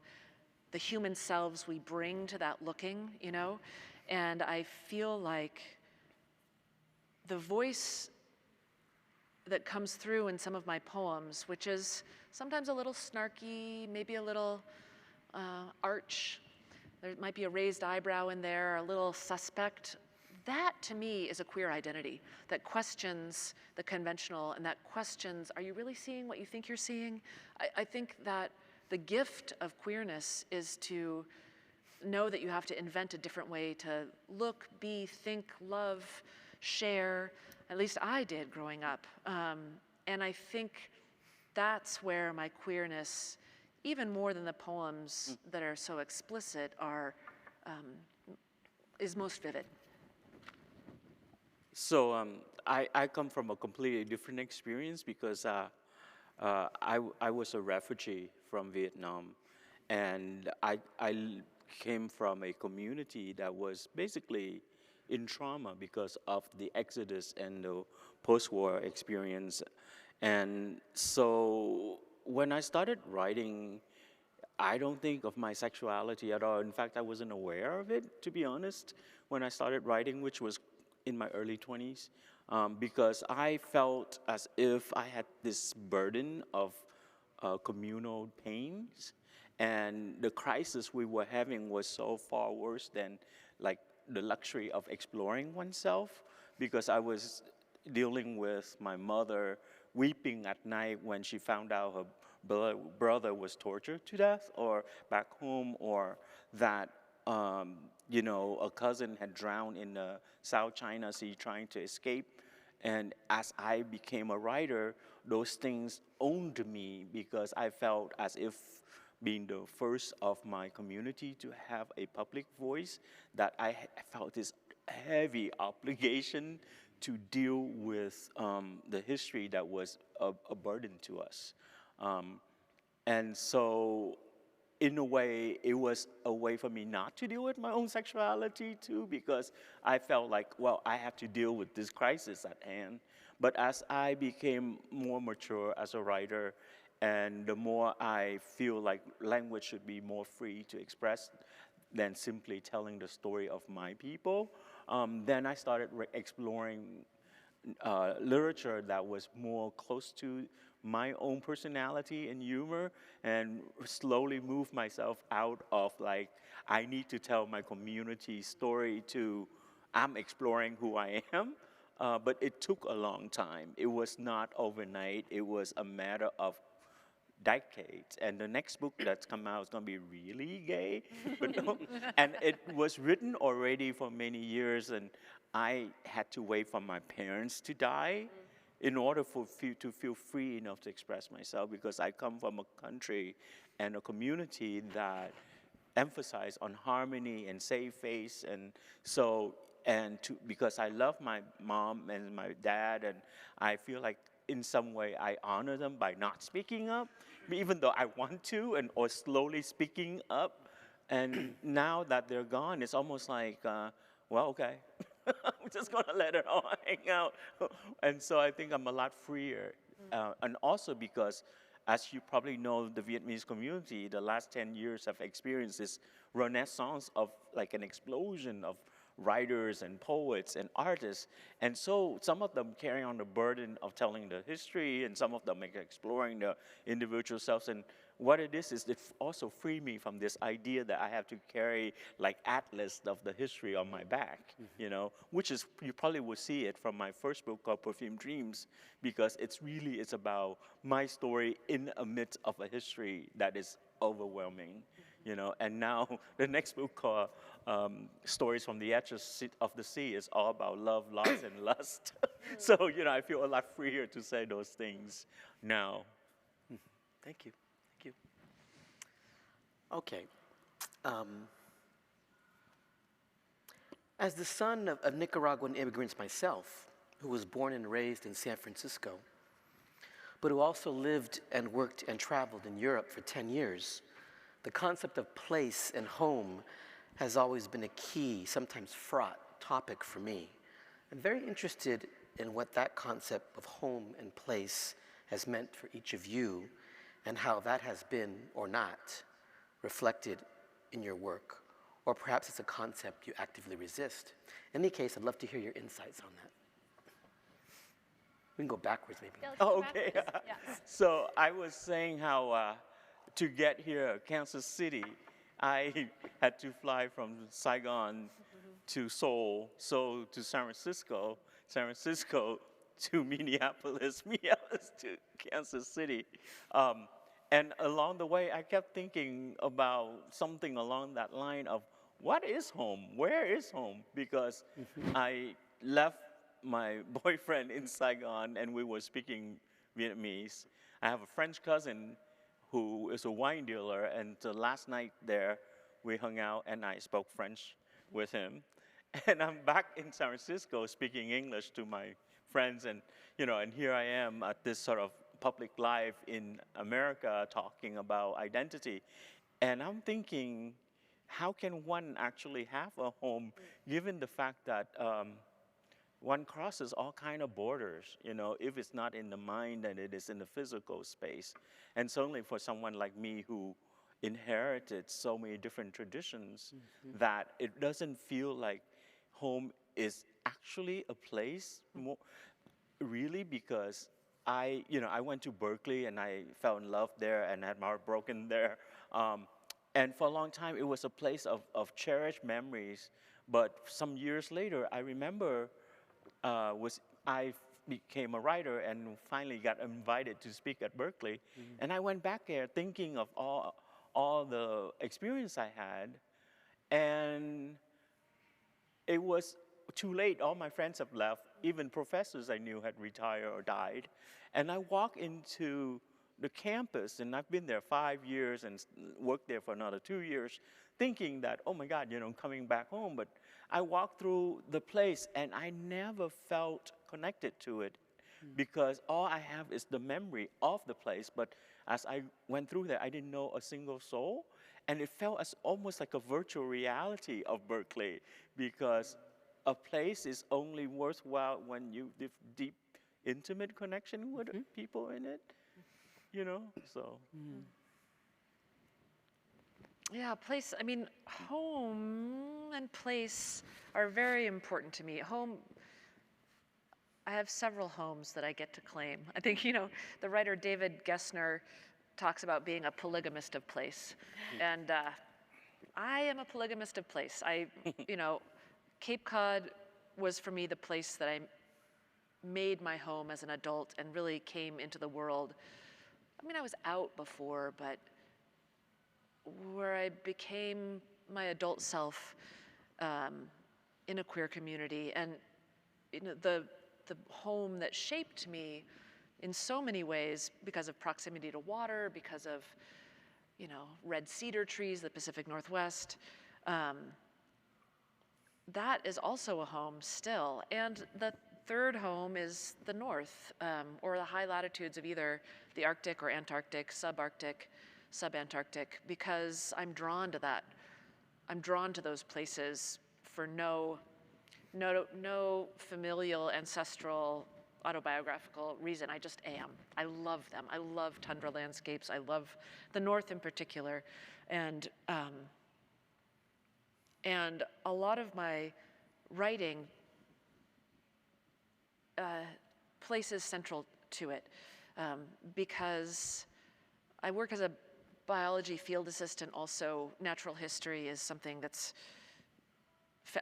the human selves we bring to that looking, and I feel like the voice that comes through in some of my poems, which is sometimes a little snarky, maybe a little arch, there might be a raised eyebrow in there, a little suspect. That, to me, is a queer identity that questions the conventional and that questions, are you really seeing what you think you're seeing? I think that the gift of queerness is to know that you have to invent a different way to look, be, think, love, share. At least I did growing up. And I think that's where my queerness, even more than the poems that are so explicit, is most vivid. So I come from a completely different experience because I was a refugee from Vietnam, and I came from a community that was basically in trauma because of the exodus and the post-war experience. And so when I started writing, I don't think of my sexuality at all. In fact, I wasn't aware of it, to be honest, when I started writing, which was in my early 20s, because I felt as if I had this burden of communal pains, and the crisis we were having was so far worse than like the luxury of exploring oneself, because I was dealing with my mother weeping at night when she found out her brother was tortured to death or back home, or that a cousin had drowned in the South China Sea trying to escape. And as I became a writer, those things owned me because I felt as if being the first of my community to have a public voice, that I felt this heavy obligation to deal with the history that was a burden to us. And so in a way, it was a way for me not to deal with my own sexuality too, because I felt like, well, I have to deal with this crisis at hand. But as I became more mature as a writer, and the more I feel like language should be more free to express than simply telling the story of my people, then I started exploring literature that was more close to my own personality and humor, and slowly moved myself out of like, I need to tell my community story, to I'm exploring who I am. but it took a long time. It was not overnight. It was a matter of decades. And the next book that's come out is going to be really gay. But and it was written already for many years, and I had to wait for my parents to die in order to feel free enough to express myself, because I come from a country and a community that emphasize on harmony and save face, and so because I love my mom and my dad, and I feel like in some way I honor them by not speaking up, even though I want to, or slowly speaking up. And now that they're gone, it's almost like, well, okay, I'm just gonna let it all hang out. And so I think I'm a lot freer, and also because, as you probably know, the Vietnamese community, the last 10 years have experienced this renaissance of like an explosion of writers and poets and artists. And so some of them carry on the burden of telling the history, and some of them are exploring the individual selves. And what it is it also free me from this idea that I have to carry like atlas of the history on my back, you know, which is, you probably will see it from my first book called Perfume Dreams, because it's about my story in a midst of a history that is overwhelming, you know. And now the next book called Stories from the Edges of the Sea is all about love, loss, and lust. So, you know, I feel a lot freer to say those things now. Thank you. Okay. As the son of Nicaraguan immigrants myself, who was born and raised in San Francisco, but who also lived and worked and traveled in Europe for 10 years, the concept of place and home has always been a key, sometimes fraught topic for me. I'm very interested in what that concept of home and place has meant for each of you, and how that has been, or not, reflected in your work, or perhaps it's a concept you actively resist. In any case, I'd love to hear your insights on that. We can go backwards, maybe. Oh, okay. So I was saying how to get here, Kansas City, I had to fly from Saigon to Seoul, Seoul to San Francisco, San Francisco to Minneapolis, Minneapolis to Kansas City. And along the way, I kept thinking about something along that line of, what is home? Where is home? Because I left my boyfriend in Saigon, and we were speaking Vietnamese. I have a French cousin who is a wine dealer, and last night there, we hung out, and I spoke French with him. And I'm back in San Francisco speaking English to my friends, and, you know, and here I am at this sort of public life in America talking about identity. And I'm thinking, how can one actually have a home given the fact that one crosses all kind of borders, you know, if it's not in the mind, then it is in the physical space. And certainly for someone like me who inherited so many different traditions, that it doesn't feel like home is actually a place, really, because I went to Berkeley and I fell in love there and had my heart broken there. And for a long time, it was a place of cherished memories. But some years later, I remember I became a writer and finally got invited to speak at Berkeley. And I went back there thinking of all the experience I had. And it was too late. All my friends have left. Even professors I knew had retired or died. And I walked into the campus, and I've been there 5 years and worked there for another 2 years, thinking that, oh my God, you know, I'm coming back home. But I walked through the place, and I never felt connected to it, because all I have is the memory of the place. But as I went through there, I didn't know a single soul. And it felt as almost like a virtual reality of Berkeley, because a place is only worthwhile when you have deep, intimate connection with people in it, you know, so. Yeah, place, I mean, home and place are very important to me. Home, I have several homes that I get to claim. I think, you know, the writer David Gessner talks about being a polygamist of place. And I am a polygamist of place. You know, Cape Cod was for me the place that I made my home as an adult and really came into the world. I mean, I was out before, but where I became my adult self in a queer community, and the home that shaped me in so many ways because of proximity to water, because of red cedar trees, the Pacific Northwest. That is also a home still. And the third home is the north, or the high latitudes of either the Arctic or Antarctic, subarctic, subantarctic, because I'm drawn to that. I'm drawn to those places for no familial, ancestral, autobiographical reason. I just am. I love them. I love tundra landscapes. I love the north in particular. And a lot of my writing places central to it, because I work as a biology field assistant. Also, natural history is something that's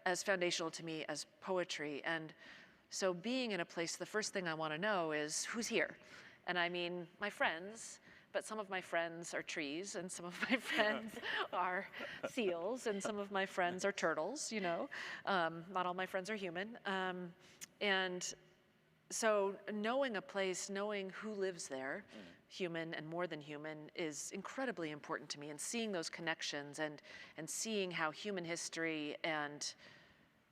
as foundational to me as poetry. And so being in a place, the first thing I want to know is who's here. And I mean my friends, but some of my friends are trees, and some of my friends are seals, and some of my friends are turtles, Not all my friends are human. And so knowing a place, knowing who lives there, human and more than human, is incredibly important to me. And seeing those connections and seeing how human history and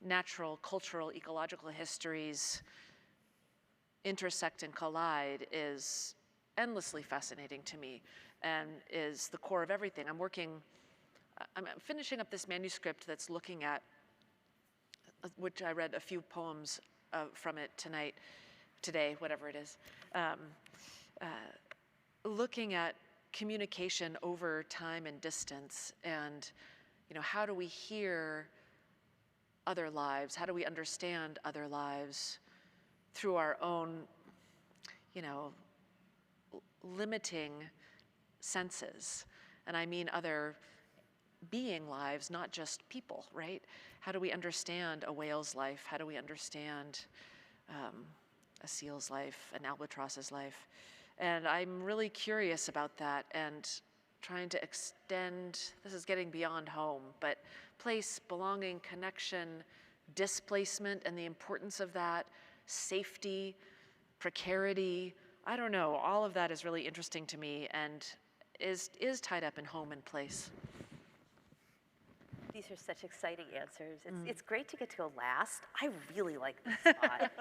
natural, cultural, ecological histories intersect and collide is endlessly fascinating to me and is the core of everything. I'm finishing up this manuscript that's looking at, which I read a few poems from it today, whatever it is, looking at communication over time and distance, and how do we hear other lives? How do we understand other lives through our own, limiting senses? And I mean other being lives, not just people, right? How do we understand a whale's life? How do we understand a seal's life, an albatross's life? And I'm really curious about that and trying to extend, this is getting beyond home, but place, belonging, connection, displacement, and the importance of that, safety, precarity, I don't know, all of that is really interesting to me and is tied up in home and place. These are such exciting answers. It's great to get to go last. I really like this spot.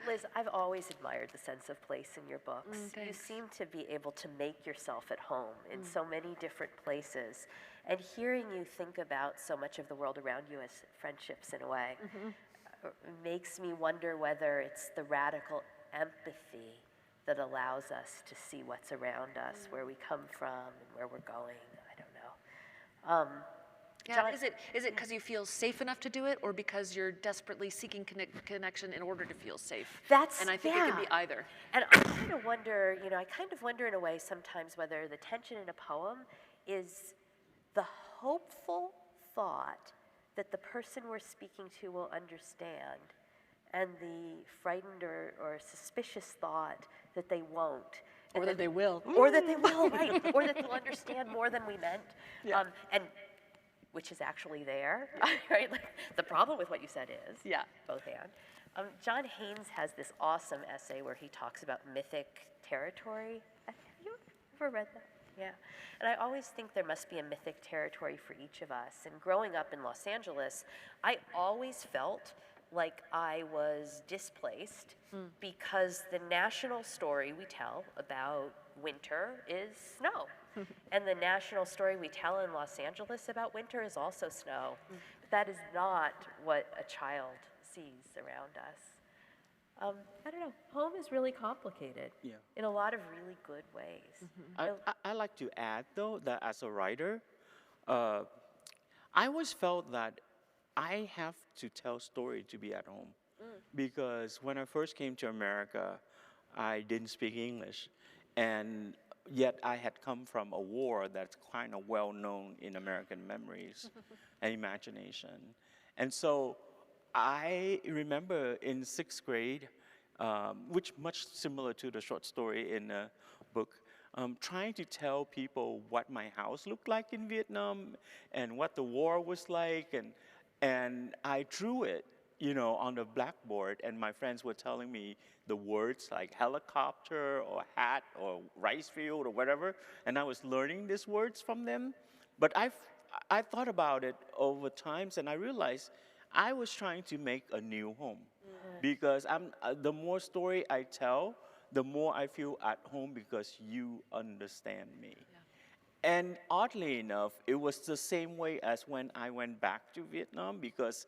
Liz, I've always admired the sense of place in your books. You seem to be able to make yourself at home in so many different places. And hearing you think about so much of the world around you as friendships in a way makes me wonder whether it's the radical empathy that allows us to see what's around us, where we come from and where we're going. I don't know. Yeah, John, is it because you feel safe enough to do it, or because you're desperately seeking connection in order to feel safe? And I think it can be either. And I kind of wonder, in a way sometimes whether the tension in a poem is the hopeful thought that the person we're speaking to will understand, and the frightened or suspicious thought that they won't. Or that they will. Or that they will, right. Or that they'll understand more than we meant. Yeah. And which is actually there, right? Like, the problem with what you said is, both and. John Haynes has this awesome essay where he talks about mythic territory. Have you ever read that? Yeah. And I always think there must be a mythic territory for each of us. And growing up in Los Angeles, I always felt like I was displaced because the national story we tell about winter is snow. And the national story we tell in Los Angeles about winter is also snow. But that is not what a child sees around us. I don't know. Home is really complicated in a lot of really good ways. I like to add, though, that as a writer, I always felt that I have to tell story to be at home. Because when I first came to America, I didn't speak English. And yet I had come from a war that's kind of well known in American memories and imagination. And so I remember in 6th grade, which much similar to the short story in the book, trying to tell people what my house looked like in Vietnam and what the war was like, and I drew it, you know, on the blackboard, and my friends were telling me the words like helicopter or hat or rice field or whatever, and I was learning these words from them. But I thought about it over times, and I realized I was trying to make a new home, because the more story I tell, the more I feel at home because you understand me. And oddly enough, it was the same way as when I went back to Vietnam, because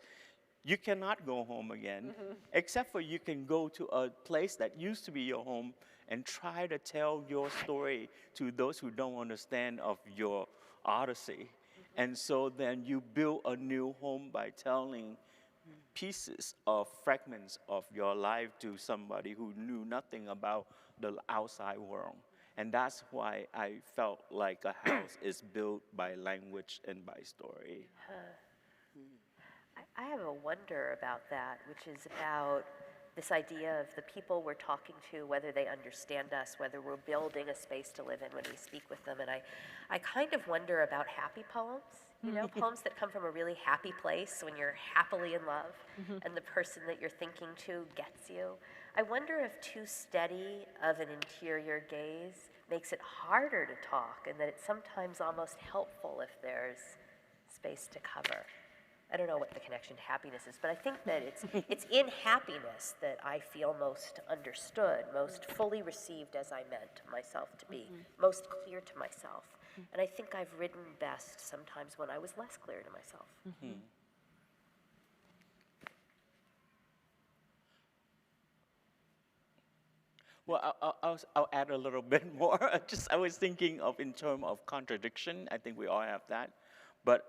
you cannot go home again, except for you can go to a place that used to be your home and try to tell your story to those who don't understand of your odyssey. And so then you build a new home by telling pieces of fragments of your life to somebody who knew nothing about the outside world. And that's why I felt like a house is built by language and by story. I have a wonder about that, which is about this idea of the people we're talking to, whether they understand us, whether we're building a space to live in when we speak with them. And I kind of wonder about happy poems, you know, poems that come from a really happy place when you're happily in love and the person that you're thinking to gets you. I wonder if too steady of an interior gaze makes it harder to talk, and that it's sometimes almost helpful if there's space to cover. I don't know what the connection to happiness is, but I think that it's in happiness that I feel most understood, most fully received as I meant myself to be, most clear to myself. And I think I've written best sometimes when I was less clear to myself. Well, I'll add a little bit more. I was thinking of in terms of contradiction. I think we all have that. But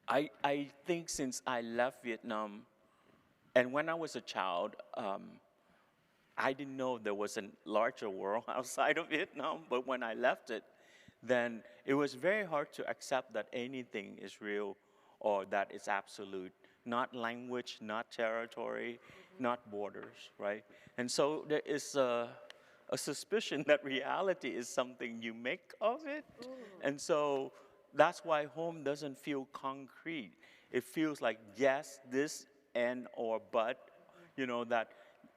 I think since I left Vietnam, and when I was a child, I didn't know there was a larger world outside of Vietnam. But when I left it, then it was very hard to accept that anything is real or that it's absolute. Not language, not territory, not borders, right? And so there is a suspicion that reality is something you make of it. And so that's why home doesn't feel concrete. It feels like yes, this, and or but, you know, that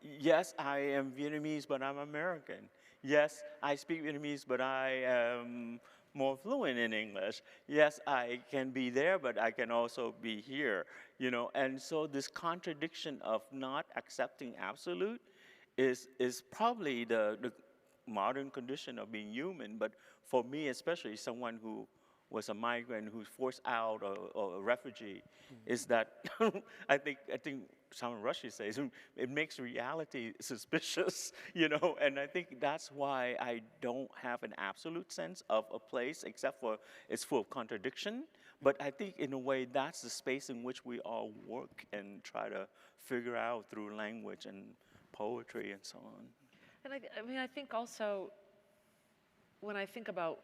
yes, I am Vietnamese, but I'm American. Yes, I speak Vietnamese, but I am more fluent in English. Yes, I can be there, but I can also be here, you know. And so this contradiction of not accepting absolute is probably the modern condition of being human. But for me, especially someone who was a migrant who's forced out or a refugee, is that I think Salman Rushdie says it makes reality suspicious, you know, and I think that's why I don't have an absolute sense of a place, except for it's full of contradiction. But I think in a way that's the space in which we all work and try to figure out through language and poetry and so on. And I mean, I think also when I think about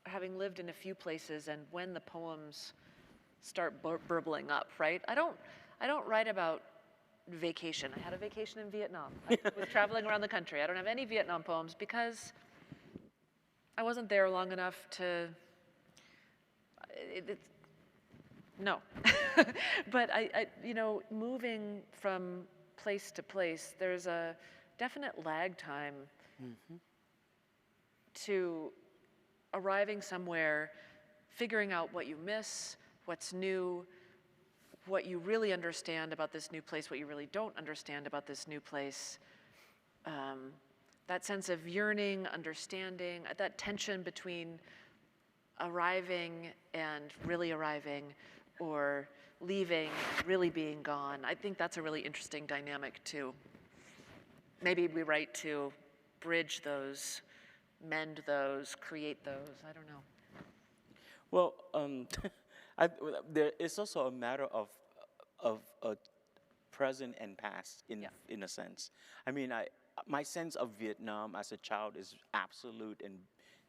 having lived in a few places and when the poems start burbling up, right? I don't write about vacation. I had a vacation in Vietnam. I was traveling around the country. I don't have any Vietnam poems because I wasn't there long enough to, no. But I, you know, moving from place to place, there's a definite lag time to arriving somewhere, figuring out what you miss, what's new, what you really understand about this new place, what you really don't understand about this new place. That sense of yearning, understanding, that tension between arriving and really arriving, or leaving and really being gone. I think that's a really interesting dynamic too. Maybe we write to bridge those, mend those, create those, I don't know. Well, there is also a matter of present and past in a sense. I mean, my sense of Vietnam as a child is absolute and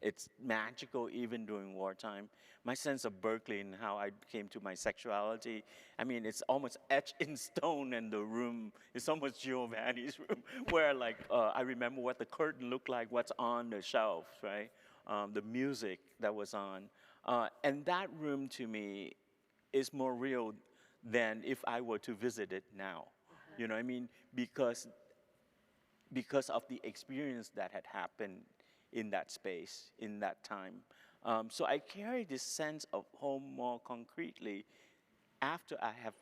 it's magical even during wartime. My sense of Berkeley and how I came to my sexuality, I mean, it's almost etched in stone in the room. It's almost Giovanni's room, where like, I remember what the curtain looked like, what's on the shelf, right? The music that was on. And that room to me is more real than if I were to visit it now. You know what I mean? Because of the experience that had happened in that space, in that time. So I carry this sense of home more concretely after I have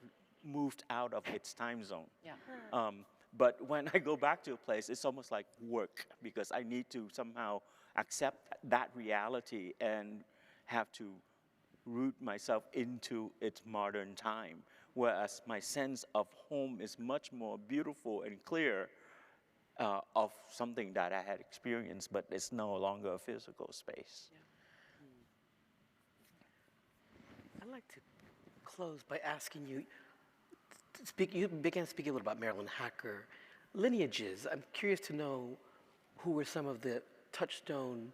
moved out of its time zone. Yeah. But when I go back to a place, it's almost like work, because I need to somehow accept that reality and have to root myself into its modern time, whereas my sense of home is much more beautiful and clear of something that I had experienced, but it's no longer a physical space. I'd like to close by asking you, you began speaking a little about Marilyn Hacker. Lineages, I'm curious to know who were some of the touchstone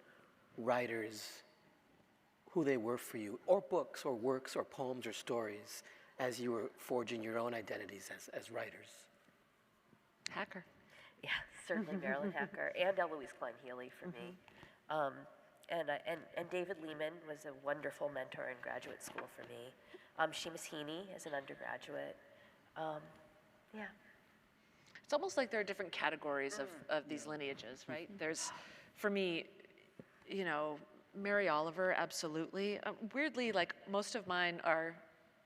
writers, who they were for you, or books, or works, or poems, or stories, as you were forging your own identities as writers. Hacker. Yeah, certainly Marilyn Hacker and Eloise Klein Healy for me. And David Lehman was a wonderful mentor in graduate school for me. Seamus Heaney as an undergraduate. Yeah. It's almost like there are different categories of these lineages, right? There's, for me, you know, Mary Oliver, absolutely. Weirdly, like most of mine are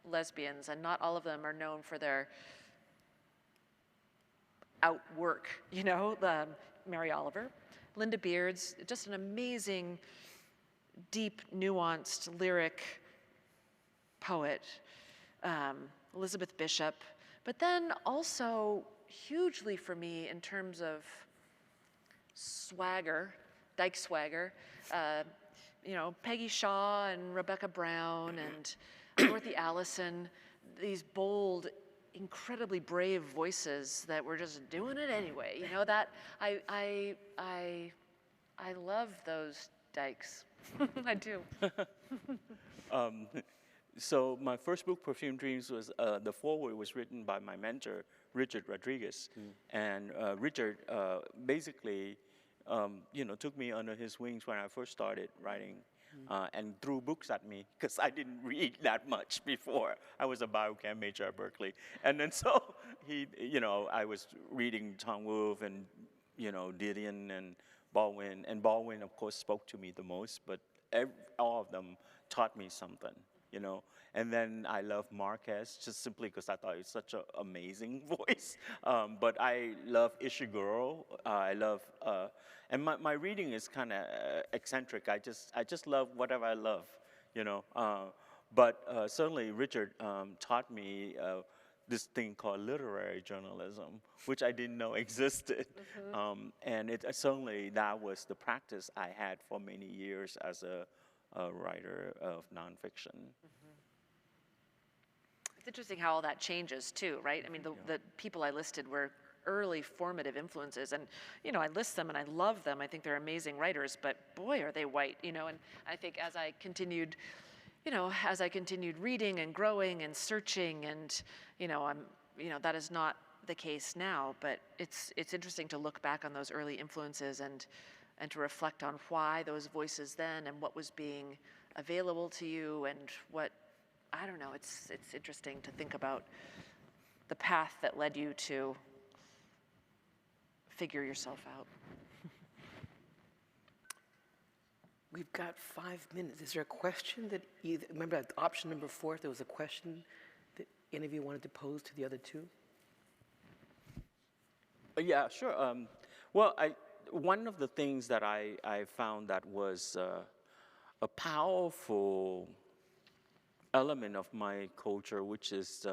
lesbians, and not all of them are known for their outwork, you know, Mary Oliver. Linda Beards, just an amazing, deep, nuanced, lyric poet. Elizabeth Bishop. But then also hugely for me in terms of swagger, dyke swagger, you know, Peggy Shaw and Rebecca Brown and Dorothy Allison, these bold, incredibly brave voices that were just doing it anyway. You know, that I love those dykes. I do. So my first book, Perfume Dreams, was the foreword was written by my mentor, Richard Rodriguez, and Richard basically, you know, took me under his wings when I first started writing, and threw books at me because I didn't read that much before. I was a biochem major at Berkeley, and then so he, you know, I was reading Tom Wolfe and, you know, Didion and Baldwin, of course, spoke to me the most, but all of them taught me something. You know, and then I love Marquez just simply because I thought he was such an amazing voice. But I love Ishiguro. I love, and my reading is kind of eccentric. I just love whatever I love, you know. But certainly Richard taught me this thing called literary journalism, which I didn't know existed. And certainly that was the practice I had for many years as a writer of nonfiction. It's interesting how all that changes too, right? I mean, the people I listed were early formative influences, and you know, I list them and I love them. I think they're amazing writers, but boy, are they white, you know. And I think as I continued, you know, reading and growing and searching, and you know, that is not the case now. But it's interesting to look back on those early influences and to reflect on why those voices then and what was being available to you and what, I don't know, it's interesting to think about the path that led you to figure yourself out. We've got 5 minutes. Is there a question that remember at option number 4, if there was a question that any of you wanted to pose to the other two? Yeah, sure. Well, one of the things that I found that was a powerful element of my culture, which is,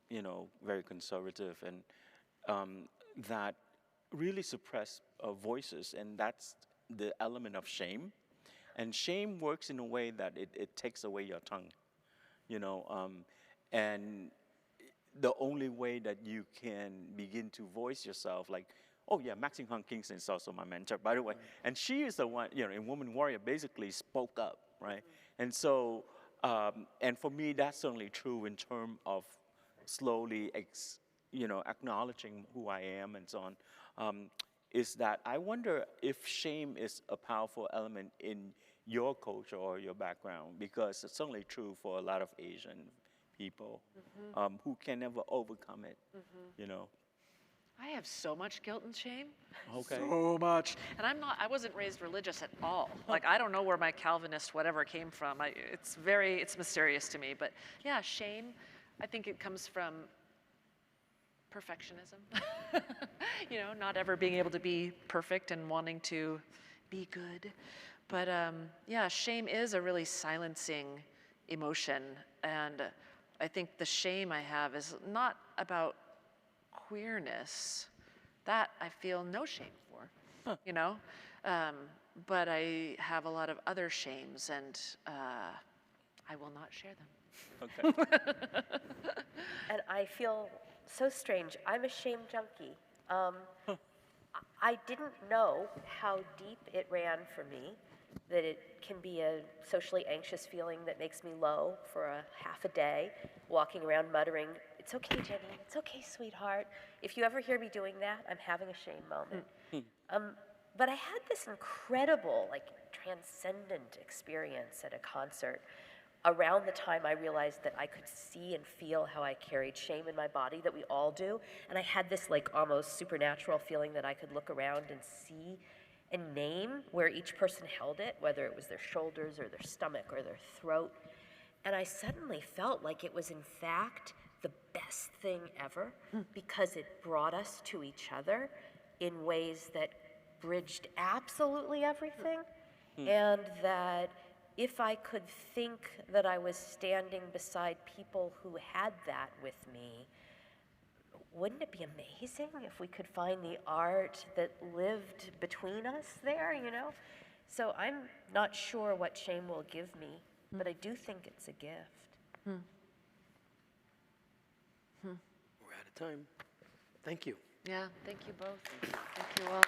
you know, very conservative and that really suppress voices, and that's the element of shame. And shame works in a way that it takes away your tongue, you know, and the only way that you can begin to voice yourself, like Oh yeah, Maxine Hung Kingston is also my mentor, by the way. And she is the one, in Woman Warrior, basically spoke up, right? And so, and for me, that's certainly true in terms of slowly, acknowledging who I am and so on. Is that I wonder if shame is a powerful element in your culture or your background, because it's certainly true for a lot of Asian people who can never overcome it, I have so much guilt and shame. Okay. So much. And I wasn't raised religious at all. Like, I don't know where my Calvinist whatever came from. It's mysterious to me. But yeah, shame, I think it comes from perfectionism. Not ever being able to be perfect and wanting to be good. But yeah, shame is a really silencing emotion. And I think the shame I have is not about queerness. That I feel no shame for, but I have a lot of other shames, and I will not share them. Okay. And I feel so strange. I'm a shame junkie. I didn't know how deep it ran for me, that it can be a socially anxious feeling that makes me low for a half a day, walking around muttering, "It's okay, Jenny, it's okay, sweetheart." If you ever hear me doing that, I'm having a shame moment. But I had this incredible, transcendent experience at a concert around the time I realized that I could see and feel how I carried shame in my body, that we all do. And I had this almost supernatural feeling that I could look around and see and name where each person held it, whether it was their shoulders or their stomach or their throat. And I suddenly felt like it was in fact the best thing ever, because it brought us to each other in ways that bridged absolutely everything. And that if I could think that I was standing beside people who had that with me, wouldn't it be amazing if we could find the art that lived between us there, So I'm not sure what shame will give me, but I do think it's a gift. We're out of time. Thank you. Yeah, thank you both. Thank you all.